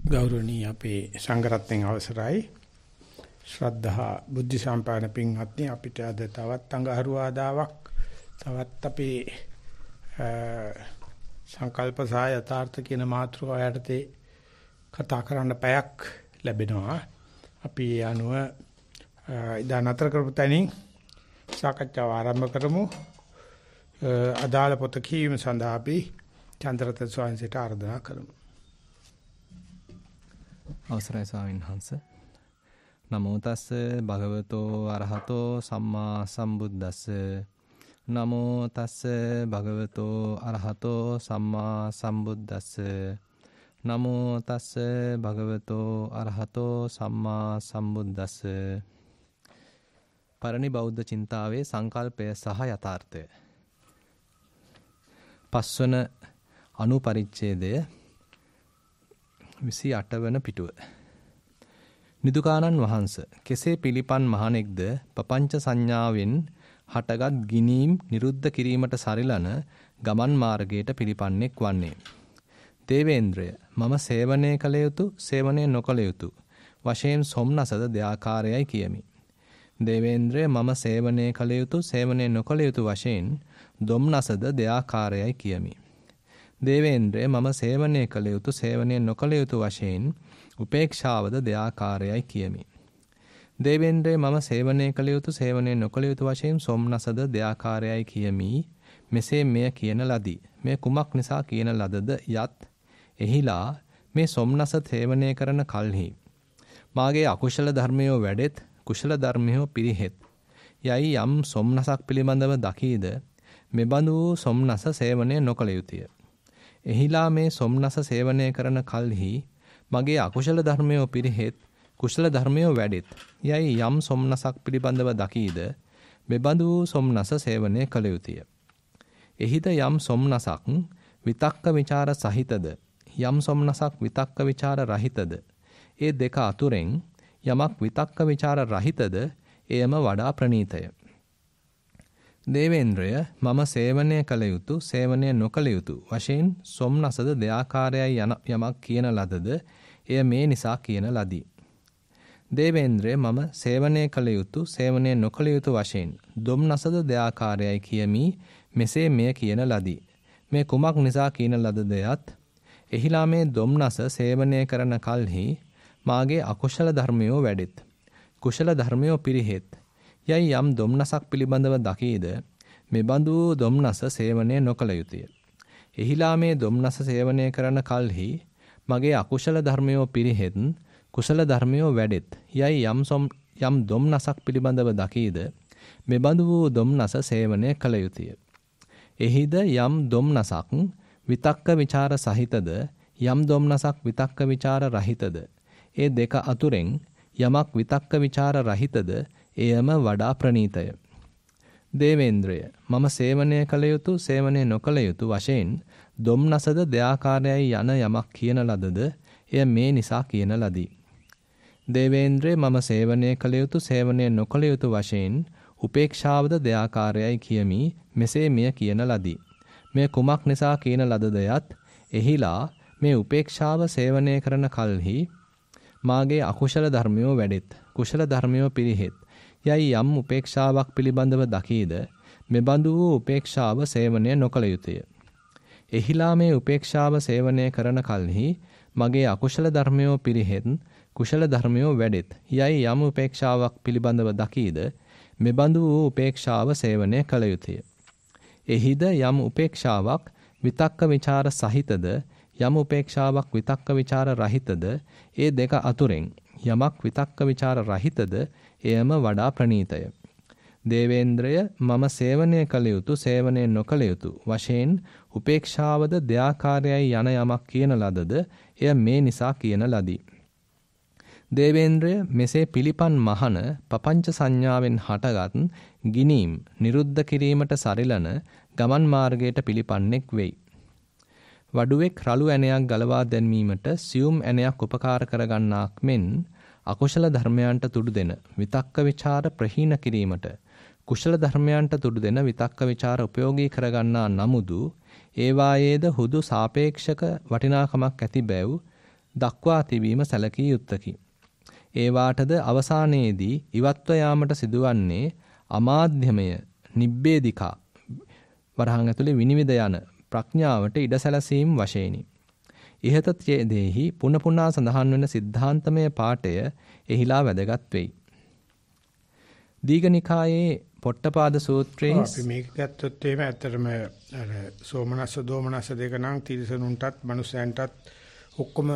ගෞරවණීය අපේ සංඝරත්නයන් අවසරයි ශ්‍රද්ධා බුද්ධ සම්පන්න පින්වත්නි අපිට අද තවත් අඟහරුවාදාවක් තවත් අපේ සංකල්ප සහ යථාර්ථ කියන මාතෘකාව යටතේ කතා කරන්න පැයක් ලැබෙනවා අපි අනුව ඉදා නතර කරපු තැනින් සාකච්ඡාව ආරම්භ කරමු අදාළ පොත කියවීම සඳහා අපි චන්ද්‍රරත්න ස්වාමීන් වහන්සේට ආරාධනා කරමු අවසරයි ස්වාමීන් වහන්ස. නමෝ තස්ස භගවතෝ අරහතෝ සම්මා සම්බුද්දස්ස. නමෝ තස්ස භගවතෝ අරහතෝ සම්මා සම්බුද්දස්ස. නමෝ තස්ස භගවතෝ අරහතෝ සම්මා සම්බුද්දස්ස. පරණි බෞද්ධ චින්තාවේ සංකල්පය සහ යථාර්ථය. පස්වන අනුපරිච්ඡේදය 28 වන පිටුව. නිදුකානන් වහන්ස කෙසේ පිළිපන් මහණෙක්ද පపంచ සංඥාවෙන් හටගත් ගිනීම් නිරුද්ධ කිරීමට සරිලන ගමන් මාර්ගයට පිළිපන්නෙක් වන්නේ. දේවේන්ද්‍රය මම සේවනය කළ යුතු සේවනය නොකළ යුතු වශයෙන් සොම්නසද දෙආකාරයයි කියමි. දේවේන්ද්‍රය මම සේවනය කළ යුතු සේවනය නොකළ යුතු වශයෙන් දොම්නසද දෙආකාරයයි කියමි. දේවේන්ද්‍රය මම සේවනය කළ යුතු සේවනය නොකළ යුතු වශයෙන් උපේක්ෂාවද දෙආකාරයයි කියමි. දේවේන්ද්‍රය මම සේවනය කළ යුතු සේවනය නොකළ යුතු වශයෙන් සොම්නසද දෙආකාරයයි කියමි. මෙසේ මෙය කියන ලදී. මේ කුමක් නිසා කියන ලදද යත් එහිලා මේ සොම්නස සේවනය කරන කල්හි මාගේ අකුශල ධර්මයෝ වැඩෙත් කුශල ධර්මයෝ පිරිහෙත් යයි යම් සොම්නසක් පිළිබඳව දකීද මෙබඳු සොම්නස සේවනය නොකළ යුතුය. එහිලා මේ සොම්නස සේවනය කරන කල්හි මගේ අකුශල ධර්මයෝ පිරිහෙත් කුශල ධර්මයෝ වැඩෙත් යයි යම් සොම්නසක් පිළිබඳව දකීද මෙබඳු සොම්නස සේවනය කළ යුතුය. එහිද යම් සොම්නසක් විතක්ක ਵਿਚාර සහිතද යම් සොම්නසක් විතක්ක ਵਿਚාර රහිතද ඒ දෙක අතුරෙන් යමක් විතක්ක ਵਿਚාර රහිතද එයම වඩා ප්‍රණීතය. දේවේන්ද්‍රය මම සේවනය කළ යුතු සේවනය නොකළ යුතු වශයෙන් සොම්නසද දෙආකාරයයි යමක් කියන ලදද එය මේ නිසා කියන ලදී. දේවේන්ද්‍රය මම සේවනය කළ යුතු සේවනය නොකළ යුතු වශයෙන් දොම්නසද දෙආකාරයයි කියමි. මෙසේ මෙය කියන ලදී. මේ කුමක් නිසා කියන ලදද යත් එහිලා මේ දොම්නස සේවනය කරන කල්හි මාගේ අකුශල ධර්මයෝ වැඩෙත් කුශල ධර්මයෝ පිරිහෙත් යයි යම් දොම්නසක් පිළිබඳව දකීද මෙබඳු දොම්නස සේවනය නොකළ යුතුය. එහිලා මේ දොම්නස සේවනය කරන කල්හි මගේ අකුශල ධර්මයෝ පිරිහෙත් කුශල ධර්මයෝ වැඩෙත් යයි යම් දොම්නසක් පිළිබඳව දකීද මෙබඳු දොම්නස සේවනය කළ යුතුය. එහිද යම් දොම්නසක් විතක්ක ਵਿਚාර සහිතද යම් දොම්නසක් විතක්ක ਵਿਚාර රහිතද ඒ දෙක අතුරෙන් යමක් විතක්ක ਵਿਚාර රහිතද එයම වඩා ප්‍රණීතය. දේවේන්ද්‍රය මම සේවනය කළ යුතු සේවනය නොකළ යුතු වශයෙන් දොම්නසද දෙආකාරයයි යන යමක් කියන ලදද එය මේ නිසා කියන ලදී. දේවේන්ද්‍රය මම සේවනය කළ යුතු සේවනය නොකළ යුතු වශයෙන් උපේක්ෂාවද දෙආකාරයයි කියමි. මෙසේ මෙය කියන ලදී. මේ කුමක් නිසා කියන ලදද යත් එහිලා මේ උපේක්ෂාව සේවනය කරන කල්හි මාගේ අකුශල ධර්මයෝ වැඩෙත් කුශල ධර්මයෝ පිරිහෙත් යයි යම් උපේක්ෂාවක් පිළිබඳව දකීද මෙබඳු වූ උපේක්ෂාව සේවනය නොකළ යුතුය. එහිලා මේ උපේක්ෂාව සේවනය කරන කල්හි මගේ අකුශල ධර්මයෝ පිරිහෙත් කුශල ධර්මයෝ වැඩෙත් යයි යම් උපේක්ෂාවක් පිළිබඳව දකීද මෙබඳු වූ උපේක්ෂාව සේවනය කළ යුතුය. එහිද යම් උපේක්ෂාවක් විතක්ක ਵਿਚාර සහිතද යම් උපේක්ෂාවක් විතක්ක ਵਿਚාර රහිතද ඒ දෙක අතුරෙන් යමක් විතක්ක ਵਿਚාර රහිතද එයම වඩා ප්‍රණීතය. දේවේන්ද්‍රය මම සේවනය කළ යුතු සේවනය නොකළ යුතු වශයෙන් උපේක්ෂාවද දෙආකාරයයි යන යමක් කියන ලදද එය මේ නිසා කියන ලදී. දේවේන්ද්‍රය මෙසේ පිළිපන් මහන පపంచ සංඥාවෙන් හටගත් ගිනීම් නිරුද්ධ කිරීමට සරිලන ගමන් මාර්ගයට පිළිපන්නෙක් වෙයි. වඩුවෙක් රළු ඇණයක් ගලවා දැමීමට සියුම් ඇණයක් උපකාර කරගන්නාක් මෙන් අකුශල ධර්මයන්ට තුඩු දෙන විතක්ක ਵਿਚාර ප්‍රහීන කිරීමට කුශල ධර්මයන්ට තුඩු දෙන විතක්ක ਵਿਚාර උපයෝගී කරගන්නා නමුදු ඒවායේද හුදු සාපේක්ෂක වටිනාකමක් ඇති බැව් දක්වා තිබීම සැලකිය යුත්තකි. ඒ වාටද අවසානයේදී ඉවත්ව යාමට සිදුවන්නේ අමාධ්‍යමය නිබ්බේධිකා වරහන් ඇතුලේ විනිවිද යන ප්‍රඥාවට ඉඩ සැලසීම් වශයෙනි. ඉහත ඡේදයේහි පුන පුනා සඳහන් වන සිද්ධාන්තමය පාඨය එහිලා වැදගත් වෙයි. දීඝනිකායේ පොට්ටපාද සූත්‍රයේ අපි මේක ගත්තොත් එහෙම ඇත්තටම අර සෝමනස්ස දෝමනස්ස දෙක නම් තිරිසනුන්ටත් මනුස්සයන්ටත් ඔක්කොම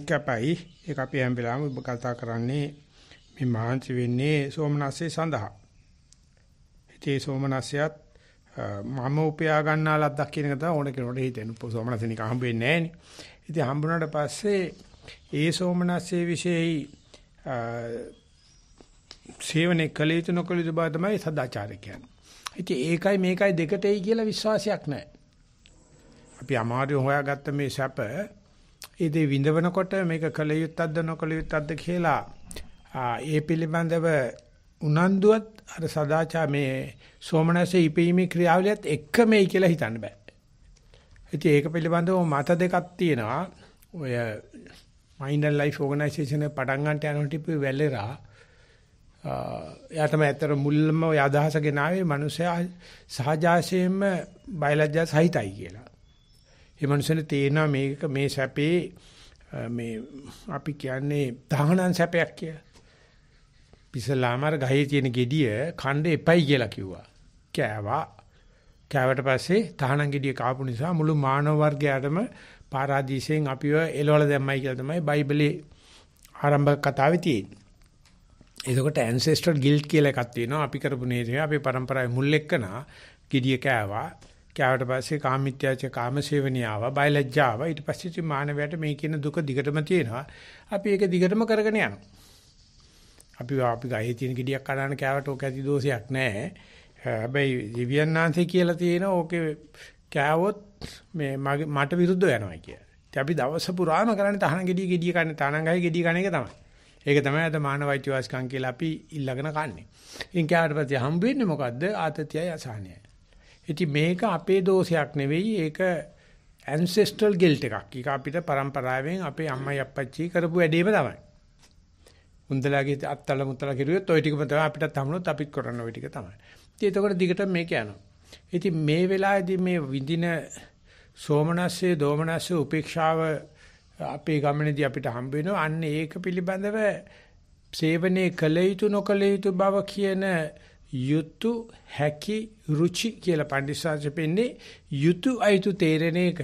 කැපයි. ඒක අපි හැම වෙලාවෙම කතා කරන්නේ මේ මහන්සි වෙන්නේ සෝමනස්සේ සඳහා. ඉතින් සෝමනස්සයත් මම උපයා ගන්නා ලද්දක් කියන එක තමයි ඕන කෙනෙකුට හිතෙන. සෝමනස්සේ නිකන් හම්බ වෙන්නේ නැහැ නේ. ඉතින් හම්බුනාට පස්සේ ඒ සෝමනස්සේ විශේෂයි සේවනයේ කළ යුතු නොකළ යුතු බව තමයි සදාචාරය කියන්නේ. ඉතින් ඒකයි මේකයි දෙකටයි කියලා විශ්වාසයක් නැහැ. අපි අමාරුවෙන් හොයාගත්ත මේ සැප ඒ දේ විඳවනකොට මේක කළ යුත්තක්ද නොකළ යුත්තක්ද කියලා ඒ පිළිබඳව උනන්දුවත් අර සදාචාර මේ සෝමනසේ ඉපීමේ ක්‍රියාවලියත් එකමයි කියලා හිතන්න බෑ. ඉතින් ඒක පිළිබඳව මත දෙකක් තියෙනවා. ඔය Mind and Life Organization එක පටන් ගන්නට යනකොට ඉපි වැලෙරා එයා තමයි ඇත්තට මුල්ම ඔය අදහස ගෙනාවේ මිනිසයා සහජාසයෙන්ම බයලජ්ජා සහිතයි කියලා. ඒ මිනිසෙන් තේනවා මේක මේ සැපේ මේ අපි කියන්නේ තහනම් සැපයක් කියලා. පිසලාමර ගහේ තියෙන gediya කණ්ඩ එපයි කියලා කිව්වා. කෑවට පස්සේ තහනම් gediya කාපු නිසා මුළු මානව වර්ගයාටම පාරාදීසයෙන් අපිව එලවල දැම්මයි කියලා තමයි බයිබලයේ ආරම්භක කතාවේ තියෙන්නේ. එතකොට ancestral guilt කියලා එකක් තියෙනවා. අපි කරපු නේද අපේ પરම්පරාවේ මුල් එක්කනා gediya කෑවට පස්සේ කාමීත්‍යාච කාමසේවණිය ආවා, බයලජ්ජා ආවා. ඊට පස්සේ මානවයාට මේ කියන දුක දිගටම තියෙනවා. අපි ඒක දිගටම කරගෙන යනවා. අපි ගහේ තියෙන ගෙඩියක් කඩන කෑවට ඕක ඇති දෝෂයක් නැහැ. හැබැයි දිව්‍යඥාන්සේ කියලා තියෙන ඕකේ කෑවොත් මේ මට විරුද්ධව යනවා කියලා. ඉතින් අපි දවස පුරාම කරන්නේ තහනම් ගෙඩිය කන්නේ තහනම් ගහේ ගෙඩිය කන එක තමයි. ඒක තමයි අද මානවයිති වාස්කම් කියලා අපි ඉල්ලගෙන කන්නේ. ඉතින් කෑවට පස්සේ හම්බ වෙන්නේ මොකද්ද? ආතතියයි අසහනයයි. ඉතින් මේක අපේ දෝෂයක් නෙවෙයි. ඒක ancestral guilt එකක්. ඒක අපිට પરම්පරාවෙන් අපේ අම්මයි අප්පච්චි කරපු වැඩේම තමයි. උන්දලාගේ අත්තල මුත්තල කිරුවොත් ওই ටිකම තමයි අපිටත් හම්බුනොත් අපිත් කරන්න ওই ටික තමයි. ඉතින් එතකොට දිගට මේක යනවා. ඉතින් මේ වෙලාවේදී මේ විඳින සෝමනස්සේ දෝමනස්සේ උපේක්ෂාව අපේ ගමනේදී අපිට හම්බ වෙනවා. අන්න ඒක පිළිබඳව සේවනයේ කළ යුතු නොකළ යුතු බව කියන යුතු හැකි රුචි කියලා පඬිස්සාංශ පෙන්නේ යුතු අයුතු තේරෙන එක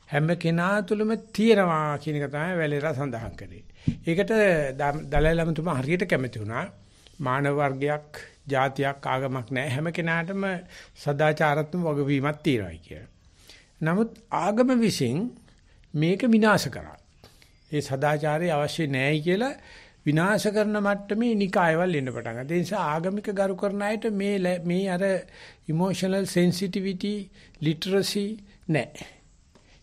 හැම කෙනා තුළම තියෙනවා කියන එක තමයි වැලේරා සඳහන් කරේ. ඒකට දලයි ලාමතුමා හරියට කැමති වුණා. මානව වර්ගයක්, ජාතියක්, ආගමක් නැහැ. හැම කෙනාටම සදාචාරාත්මක වගවීමක් තියෙනවා කියලා. නමුත් ආගම විසින් මේක විනාශ කරා. ඒ සදාචාරය අවශ්‍ය නැහැ කියලා විනාශ කරන මට්ටමේ නිකායවල එන්න පටන් ගත්තා. ඒ නිසා ආගමික ගරු කරන අයට මේ අර emotional sensitivity literacy නැහැ.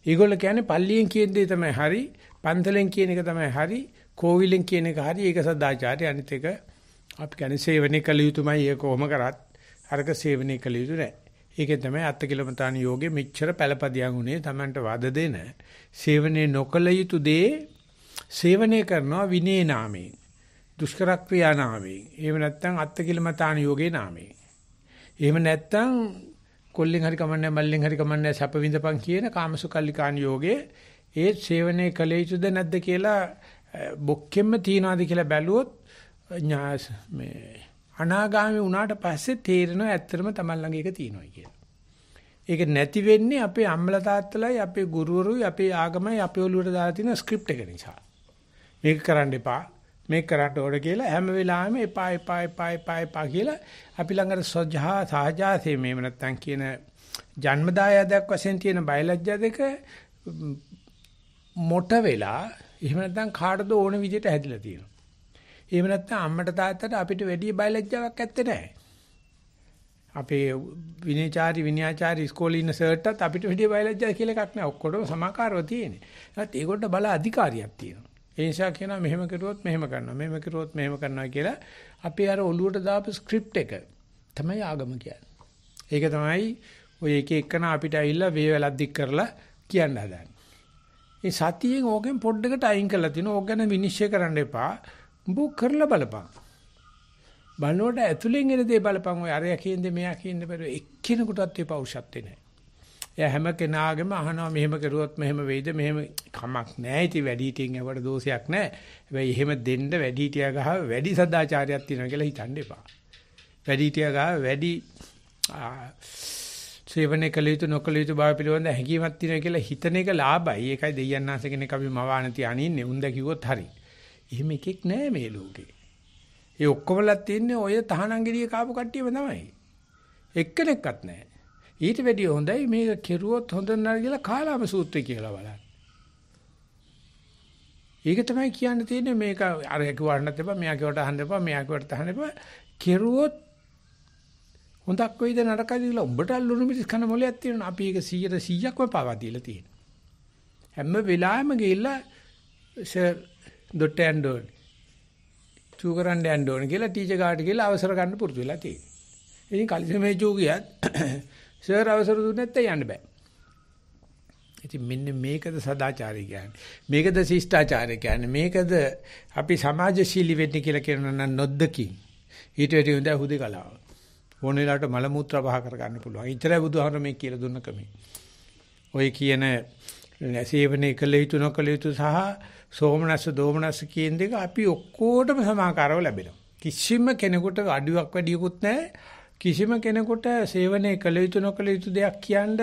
ඒගොල්ලෝ කියන්නේ පල්ලියෙන් කියන දේ තමයි හරි, පන්තලෙන් කියන එක තමයි හරි, කෝවිලෙන් කියන එක හරි. ඒක සදාචාරය. අනිත් එක අපි කියන්නේ සේවනයේ කළ යුතුමයි. ඒක කොහොම කරත් අරක සේවනයේ කළ යුතු නැහැ. ඒකෙන් තමයි අත්කිලමතාන යෝගේ මෙච්චර පළපදියන් උනේ. Tamanට වද දෙන සේවනයේ නොකළ යුතු දේ සේවනය කරනවා විනේ නාමයෙන්, දුෂ්කර ක්‍රියා නාමයෙන්. එහෙම නැත්නම් අත්කිලමතාන යෝගේ නාමයෙන්. එහෙම නැත්නම් කොල්ලෙන් හරි කමන්නේ මල්ලෙන් හරි කමන්නේ සැප විඳපන් කියන කාමසුකල්ලිකාන් යෝගේ ඒ සේවනයේ කළ යුතුද නැද්ද කියලා බොක්කෙම්ම තියනවාද කියලා බැලුවොත් මේ අනාගාමී වුණාට පස්සේ තේරෙනවා ඇත්තටම තමන් ළඟ ඒක තියෙනවා කියලා. ඒක නැති වෙන්නේ අපේ අම්මලා තාත්තලායි අපේ ගුරුවරුයි අපේ ආගමයි අපේ ඔළුවට දාලා තියෙන ස්ක්‍රිප්ට් එක නිසා. මේක කරන්න එපා, මේක කරන්න ඕන කියලා හැම වෙලාවෙම එපා කියලා අපි ළඟට සහජාතේ මේව නැත්තම් කියන ජන්මදායයක් වශයෙන් තියෙන බයලජ්ජා දෙක මොට වෙලා එහෙම නැත්නම් කාටද ඕන විදිහට හැදිලා තියෙනවා. එහෙම නැත්නම් අම්මට තාත්තට අපිට වැඩි බයලජ්ජාවක් ඇත්තේ නැහැ. අපේ විනයාචාරි ඉස්කෝලේ ඉන්න සර්ට්ටත් අපිට වැඩි බයලජ්ජා කියලා එකක් නැහැ. ඔක්කොටම සමාකාරව තියෙන්නේ. ඒත් ඒකට බල අධිකාරියක් තියෙනවා. ඒ නිසා කියනවා මෙහෙම කරුවොත් මෙහෙම කරනවා, මෙහෙම කරුවොත් මෙහෙම කරනවා කියලා අපේ අර ඔළුවට දාපු ස්ක්‍රිප්ට් එක තමයි ආගම කියන්නේ. ඒක තමයි ඔය එක එකන අපිට ඇවිල්ලා වේවැලක් දික් කරලා කියන්න හදන්නේ. මේ සතියෙන් ඕකෙන් පොඩ්ඩකට අයින් කරලා තිනු. ඕක ගැන විනිශ්චය කරන්න එපා. උඹ කරලා බලපන්. බලනකොට ඇතුලෙන් එන දේ බලපන්. ඔය අරයා කියන්නේ මෙයා කියන්නේ බැලුව එක්කෙනෙකුටවත් ඒ පෞරුෂත්වේ නැහැ. එයා හැම කෙනාගේම අහනවා මෙහෙම කරුවොත් මෙහෙම වෙයිද මෙහෙම කමක් නැහැ. ඉතින් වැඩි හිටියෙන් ඒවට දෝෂයක් නැහැ. හැබැයි එහෙම දෙන්න වැඩි හිටියා ගහ වැඩි සදාචාරයක් තියෙනවා කියලා හිතන්න එපා. වැඩි හිටියා ගහ වැඩි සේවනයේ කළ යුතු නොකළ යුතු බව පිළිබඳ හැඟීමක් තියෙනවා කියලා හිතන එක ලාභයි. ඒකයි දෙයයන් ආස කෙනෙක් අපි මවාන තියානින්නේ. උන්ද කිව්වොත් හරි. එහෙම එකෙක් නැහැ මේ ලෝකේ. ඒ ඔක්කොමලා තින්නේ ඔය තහනම් ගෙඩිය කාපු කට්ටියම තමයි. එක්කෙනෙක්වත් නැහැ. ඊට වැඩිය හොඳයි මේක කෙරුවොත් හොඳ නෑ කියලා කාලාම සූත්‍රය කියලා බලන්න. ඒක තමයි කියන්න තියෙන්නේ මේක අර කිව්වන්නත් එපා මෙයා කිව්වට අහන්න එපා මෙයා කිව්වට අහන්න එපා කෙරුවොත් හොඳක් වෙයිද නරකයිද කියලා උඹට අල්ලුණු මිස් කන මොලයක් තියෙනවා. අපි ඒක 100%ක්ම පාවා දීලා තියෙනවා. හැම වෙලාවෙම ගිහිල්ලා සර් දොට්ට යන්න ඕනේ. චූකරන්න යන්න ඕනේ කියලා ටීචර් ගාවට ගිහලා අවසර ගන්න පුරුදු වෙලා තියෙනවා. ඉතින් කලිසමේ චූ ගියත් සර් අවසර දුන්නේ නැත්නම් යන්න බෑ. ඉතින් මෙන්න මේකද සදාචාරය කියන්නේ. මේකද ශිෂ්ටාචාරය කියන්නේ. මේකද අපි සමාජශීලී වෙන්න කියලා කියනවා නම් නොද්දකින්. ඊට වැඩි හොඳ හුදේකලාව. ඕන වෙලාවට මල මුත්‍රා පහ කර ගන්න පුළුවන්. ඉතරයි බුදුහාමර මේ කියලා දුන්න ක්‍රමය. ඔය කියන සේවනයේ කළ යුතු නොකළ යුතු සහ සෝමනස්ස දෝමනස්ස කියන දෙක අපි ඔක්කොටම සමාකාරව ලැබෙනවා. කිසිම කෙනෙකුට අඩුවක් වැඩියකුත් නැහැ. කිසිම කෙනෙකුට සේවනයේ කළ යුතු නොකළ යුතු දෙයක් කියන්න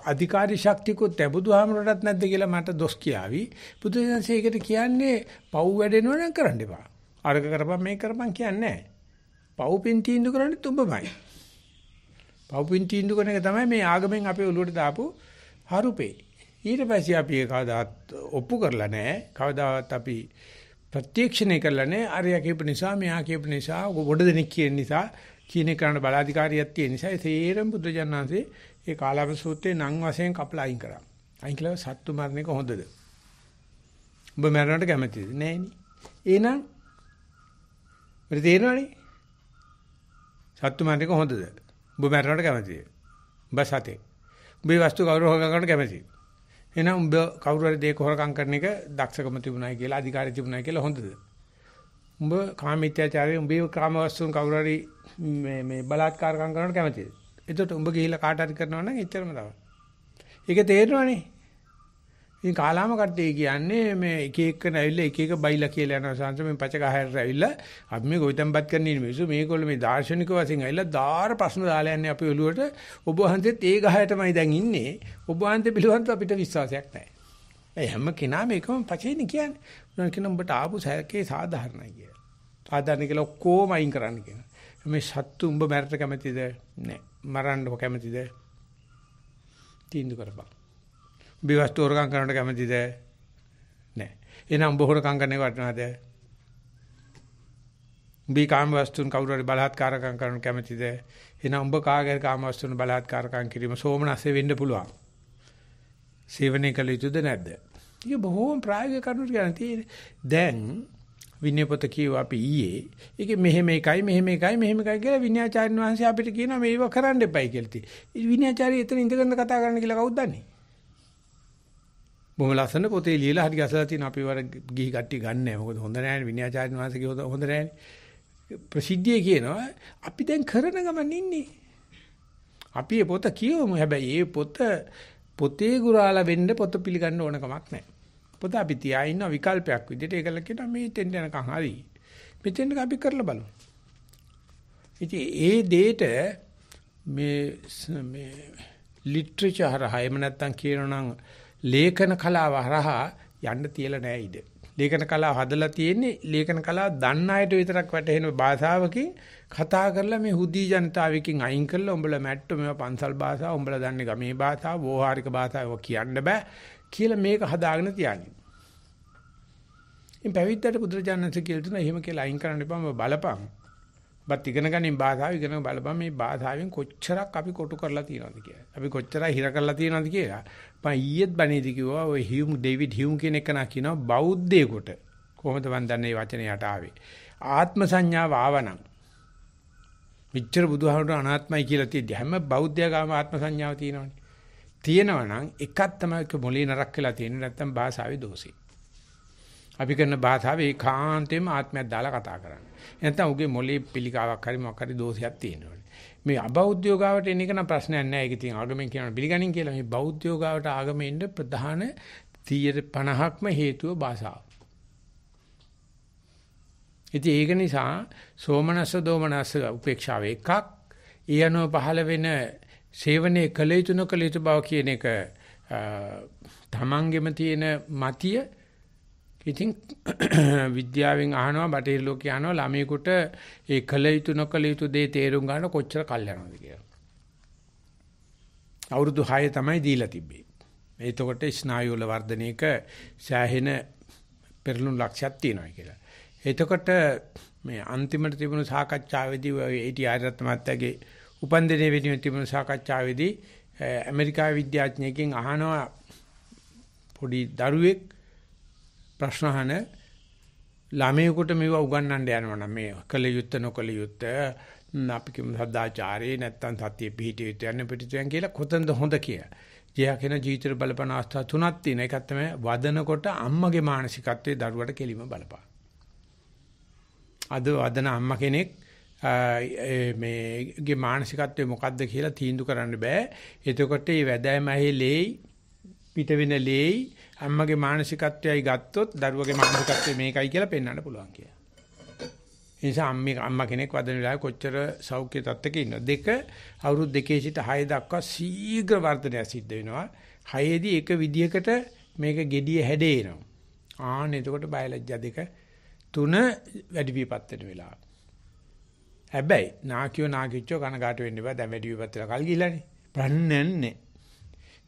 අධිකාරී ශක්තියකුත් බුදුහාමරටත් නැද්ද කියලා මට දොස් කියාවි. බුදුසසුනේ ඒකට කියන්නේ පව් වැඩෙනව නම් කරන්න එපා. අරක කරපන් මේක කරපන් කියන්නේ නැහැ. පව් පින් තීන්දුව කරන්නේ තුඹමයි. පව් පින් තීන්දුව කරන එක තමයි මේ ආගමෙන් අපේ ඔළුවට දාපු හරුපේ. ඊට පස්සේ අපි ඒක කවදාවත් ඔප්පු කරලා නැහැ. කවදාවත් අපි ප්‍රත්‍යක්ෂණය කරලා නැහැ. අරයා කියපු නිසා මෙයා කියපු නිසා ගොඩ දෙනෙක් කියන නිසා කියන කරන්න බලාධිකාරියක් තියෙන නිසා ඒ තේරම බුදුජානනාංශේ ඒ කාලාම සූත්‍රයේ නම් වශයෙන් කපලා අයින් කරා. අයින් කළා සත්තු මරණ එක හොඳද? ඔබ මරණයට කැමතිද? නෑනේ. එහෙනම් මට තේරෙනවනේ. සත්තු මරණ එක හොඳද? ඔබ මරණයට කැමතිද? ඔබ සතේ. ඔබේ වස්තු කවුරු හොරගම් කරන්න කැමතිද? එහෙනම් ඔබ කවුරු හරි දෙයක හොරකම් කරන එක දක්ෂකම තිබුණායි කියලා අධිකාරිය තිබුණායි කියලා හොඳද? උඹ කාමීත්‍යාචාරයේ උඹේ කාම වස්තුන් කවුරු හරි මේ බලාත්කාරකම් කරනවට කැමතිද? එතකොට උඹ ගිහිල්ලා කාට හරි කරනවා නම් එච්චරම තමයි. ඒක තේරෙනවනේ. ඉතින් කාලාම කට්ටිය කියන්නේ මේ එක එක නැවිල්ලා එක එක බයිලා කියලා යනවා සංස මේ පච ගහයට ඇවිල්ලා අපි මේ ගොවිතැන්පත් කරන මිනිස්සු මේගොල්ලෝ මේ දාර්ශනික වශයෙන් ඇවිල්ලා දාර ප්‍රශ්න දාලා යන්නේ අපි ඔළුවට. ඔබ වහන්සේත් ඒ ගහයටමයි දැන් ඉන්නේ. ඔබ වහන්සේ පිළිවන්ත අපිට විශ්වාසයක් නැහැ. ඒ හැම කෙනාම එකම පචේනේ කියන්නේ. උනන් කියන උඹට ආපු සැකේ සාධාරණයි කියලා. සාධාරණ කියලා ඔක්කොම අයින් කරන්න කියන. මේ සත්තු උඹ මැරෙට කැමතිද? නැහැ. මරන්න කැමතිද? තීන්දුව කරපන්. උඹ වස්තු හොරකම් කරනවට කැමතිද? නැහැ. එහෙනම් උඹ හොරකම් කරන්නේ වටනවාද? උඹ කාම වස්තුන් කවුරු හරි බලාත්කාරකම් කරනවට කැමතිද? එහෙනම් උඹ කාගේ කාම වස්තුන් බලාත්කාරකම් කිරීම සෝමනස්සේ වෙන්න පුළුවන්. සේවනයේ කළ යුතුද නැද්ද? ඒක බොහෝම ප්‍රායෝගික කරුණු කියන්නේ. දැන් විනය පොත කියව අපි ඊයේ ඒක මෙහෙම එකයි කියලා විනයාචාර්ය වහන්සේ අපිට කියනවා මේව කරන්න එපයි කියලා තියෙයි. විනයාචාර්ය එතන ඉඳගෙන කතා කරන්න කියලා කවුද දන්නේ? බොහොම ලස්සන පොතේ ලියලා හරි ගසලා තියෙන අපි වර ගිහි කට්ටිය ගන්න නැහැ. මොකද හොඳ නැහැ විනයාචාර්ය වහන්සේ කිව්වොත් හොඳ නැහැ. ප්‍රසිද්ධිය කියනවා අපි දැන් කරන ගමන් ඉන්නේ. අපි මේ පොත කියවමු. හැබැයි මේ පොතේ ගුරාලා වෙන්න පොත පිළිගන්න ඕන කමක් නැහැ. පොත අපි තියා ඉන්න විකල්පයක් විදිහට ඒකල කියනවා මේ තෙන්ද යනකම් හරි. මෙතෙන්ද අපි කරලා බලමු. ඉතින් ඒ දෙයට මේ ලිටරචර් හරහා එහෙම නැත්නම් කියනනම් ලේඛන කලාව හරහා යන්න තියලා නැහැ ඉඩ. ලේඛන කලාව හදලා තියෙන්නේ ලේඛන කලාව දන්න අයට විතරක් වැටහෙන භාෂාවකින් කතා කරලා මේ හුදී ජනතාවකින් අයින් කරලා උඹලා මැට්ටෝ මේවා පන්සල් භාෂාව උඹලා දන්නේ ගමේ භාෂාව වෝහාරික භාෂාව කියන්න බෑ කියලා මේක හදාගෙන තියන්නේ. ඉතින් පැවිද්දට බුදුරජාණන්සේ කියලා තුන එහෙම කියලා අයින් කරන්න එපා බලපං. බත් ඉගෙන ගනින් භාෂාව ඉගෙන බලපං මේ භාෂාවෙන් කොච්චරක් අපි කොටු කරලා තියෙනවද කියලා. අපි කොච්චරයි හිර කරලා තියෙනවද කියලා. මම ඊයේත් බණේදී කිව්වා ඔය ඩේවිඩ් හියුම් කියන එක නා කියනවා බෞද්ධයෙකුට කොහොමද මන් දන්නේ මේ වචනේ යට ආවේ. ආත්ම සංඥාව ආවනම් විචාර බුදුහාමුදුර අනාත්මයි කියලා තියෙද්දි හැම බෞද්ධයාගම ආත්ම සංඥාව තියෙනවනේ. තියෙනවා නම් එකක් තමයි මොලේ නරක් වෙලා තියෙන්නේ නැත්තම් භාෂාවේ දෝෂේ. අපි කරන භාෂාවේ ඒකාන්තයෙන්ම ආත්මයක් දාලා කතා කරන්නේ. නැත්තම් උගේ මොලේ පිළිකාවක් හරි මොකක් හරි දෝෂයක් තියෙනවා. මේ අබෞද්ධයෝගාවට එන එක නම් ප්‍රශ්නයක් නෑ. ඒක ඉතින් ආගමෙන් කියනවා පිළිගනින් කියලා. මේ බෞද්ධයෝගාවට ආගමෙන් ඉන්න ප්‍රධාන 50%ක්ම හේතුව භාෂාව. ඉතින් ඒක නිසා සෝමනස්ස දෝමනස්ස උපේක්ෂාව එකක්. ඒ අනුව පහළ වෙන සේවනයේ කළ යුතු නොකළ යුතු බව කියන එක තමන්ගෙම තියෙන මතිය. ඉතින් විද්‍යාවෙන් අහනවා බටහිර ලෝකේ අහනවා ළමයෙකුට ඒ කළ යුතු නොකළ යුතු දේ තේරුම් ගන්න කොච්චර කල් යනවද කියලා. අවුරුදු 6 තමයි දීලා තිබ්බේ. එතකොට ස්නායු වල වර්ධනයක සෑහෙන පෙරළුණු ලක්ෂයක් තියෙනවා කියලා. එතකොට මේ අන්තිමට තිබුණු සාකච්ඡාවේදී ඒ.ටි. ආරත් මහත්තයාගේ උපන්දිනයේ වෙනුවෙන් තිබුණු සාකච්ඡාවේදී ඇමරිකාවේ විද්‍යාඥයෙක්ගෙන් අහනවා පොඩි දරුවෙක් ප්‍රශ්න අහන ළමයෙකුට මේව උගන්වන්න යනවා නම් මේ කල යුත්ත නොකල යුත්ත අපි කියමු සදාචාරේ නැත්තම් සත්‍ය පිහිටිය යුතු යන්න පිටියන් කියලා කොතනද හොඳ කියලා. ජීයකෙන ජීවිතේ බලපන අවස්ථා තුනක් තියෙන. එකක් තමයි වදනකොට අම්මගේ මානසිකත්වයේ දරුවට කෙලිම බලපාන. අද වදන අම්මා කෙනෙක් මේගේ මානසිකත්වය මොකද්ද කියලා තීන්දුව කරන්න බෑ. එතකොට මේ වැදෑම ඇහිලෙයි පිට වෙන ලේයි අම්මගේ මානසිකත්වයයි ගත්තොත් දරුවගේ මානසිකත්වය මේකයි කියලා පෙන්වන්න පුළුවන් කියලා. ඒ නිසා අම්මා කෙනෙක් වදන වෙලාවේ කොච්චර සෞඛ්‍ය තත්ත්වයක ඉන්නවද? දෙක අවුරුදු 2 සිට 6 දක්වා ශීඝ්‍ර වර්ධනය සිද්ධ වෙනවා. 6 දී එක විදියකට මේක gediye හැදේනවා. ආන්න එතකොට බයලජ්ජා දෙක 3 වැඩි විපත් වෙන වෙලාව. හැබැයි නාකියෝ කනගාට වෙන්න බෑ. දැන් වැඩි විපත් වෙලා කල් ගිහලානේ. ප්‍රන්නන්නේ.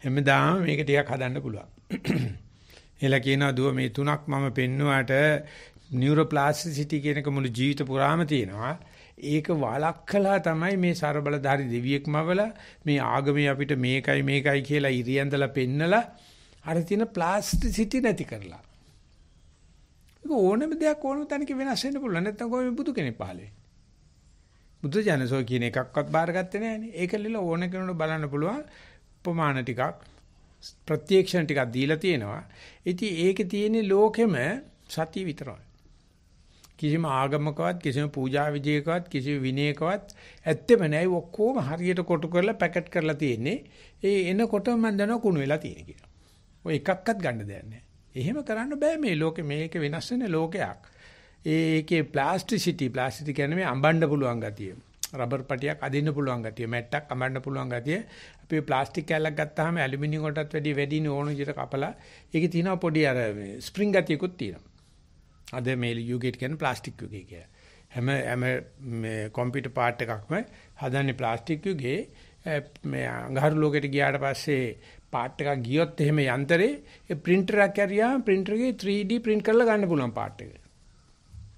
හැමදාම මේක ටිකක් හදන්න පුළුවන්. එලා කියනවා දුව මේ 3ක් මම පෙන්නුවාට නියුරෝප්ලාස්ටිසිටි කියන එක මුළු ජීවිත පුරාම තියෙනවා. ඒක වළක්කලා තමයි මේ ਸਰබලධාරි දෙවියෙක්මවල මේ ආගමේ අපිට මේකයි කියලා ඉරියන්දලා පෙන්නලා අර තියෙන ප්ලාස්ටිසිටි නැති කරලා. ඒක ඕනම දෙයක් ඕනම තැනක වෙනස් වෙන්න පුළුවන්. නැත්නම් කොහොමද බුදු කෙනෙක් පහළ වෙන්නේ? බුදු ජානසෝ කියන එකක්වත් බාරගත්තේ නැහැනේ. ඒක ලිල ඕන කෙනෙකුට බලන්න පුළුවන්. උපමාන ටිකක් ප්‍රත්‍යක්ෂණ ටිකක් දීලා තියෙනවා. ඉතින් ඒකේ තියෙන ලෝකෙම සතිය විතරයි. කිසිම ආගමකවත් කිසිම පූජා විජයකවත් කිසිම විනයකවත් ඇත්තෙම නැහැ. ඔක්කොම හරියට කොටු කරලා පැකට් කරලා තියෙන්නේ. ඒ එනකොටම මම දන්නවා කුණු වෙලා තියෙන කියලා. ඔය එකක්වත් ගන්න දෙයක් නැහැ. එහෙම කරන්න බෑ මේ ලෝකෙ. මේක වෙනස් වෙන ලෝකයක්. ඒකේ ප්ලාස්ටිසිටි කියන්නේ මේ අඹන්න පුළුවන් ගතිය. රබර් පටියක් අදින්න පුළුවන් ගතිය. මැට්ටක් අඹන්න පුළුවන් ගතිය. අපි ප්ලාස්ටික් කැල්ලක් ගත්තාම ඇලුමිනියම් වලටත් වැඩින ඕන විදිහට කපලා ඒකේ තියෙනවා පොඩි අර ස්ප්‍රින්ග් ගතියකුත් තියෙනවා. අද මේ යුගයට කියන ප්ලාස්ටික් යුගය කියලා. හැම මේ කම්පියුටර් පාර්ට් එකක්ම හදන්නේ ප්ලාස්ටික් යුගයේ. මේ අඟහරු ලෝකෙට ගියාට පස්සේ පාර්ට් එකක් ගියොත් එහෙම යන්ත්‍රේ ඒ printer එකක් ඇරියාම printer එකේ 3D print කරලා ගන්න පුළුවන් පාර්ට් එක.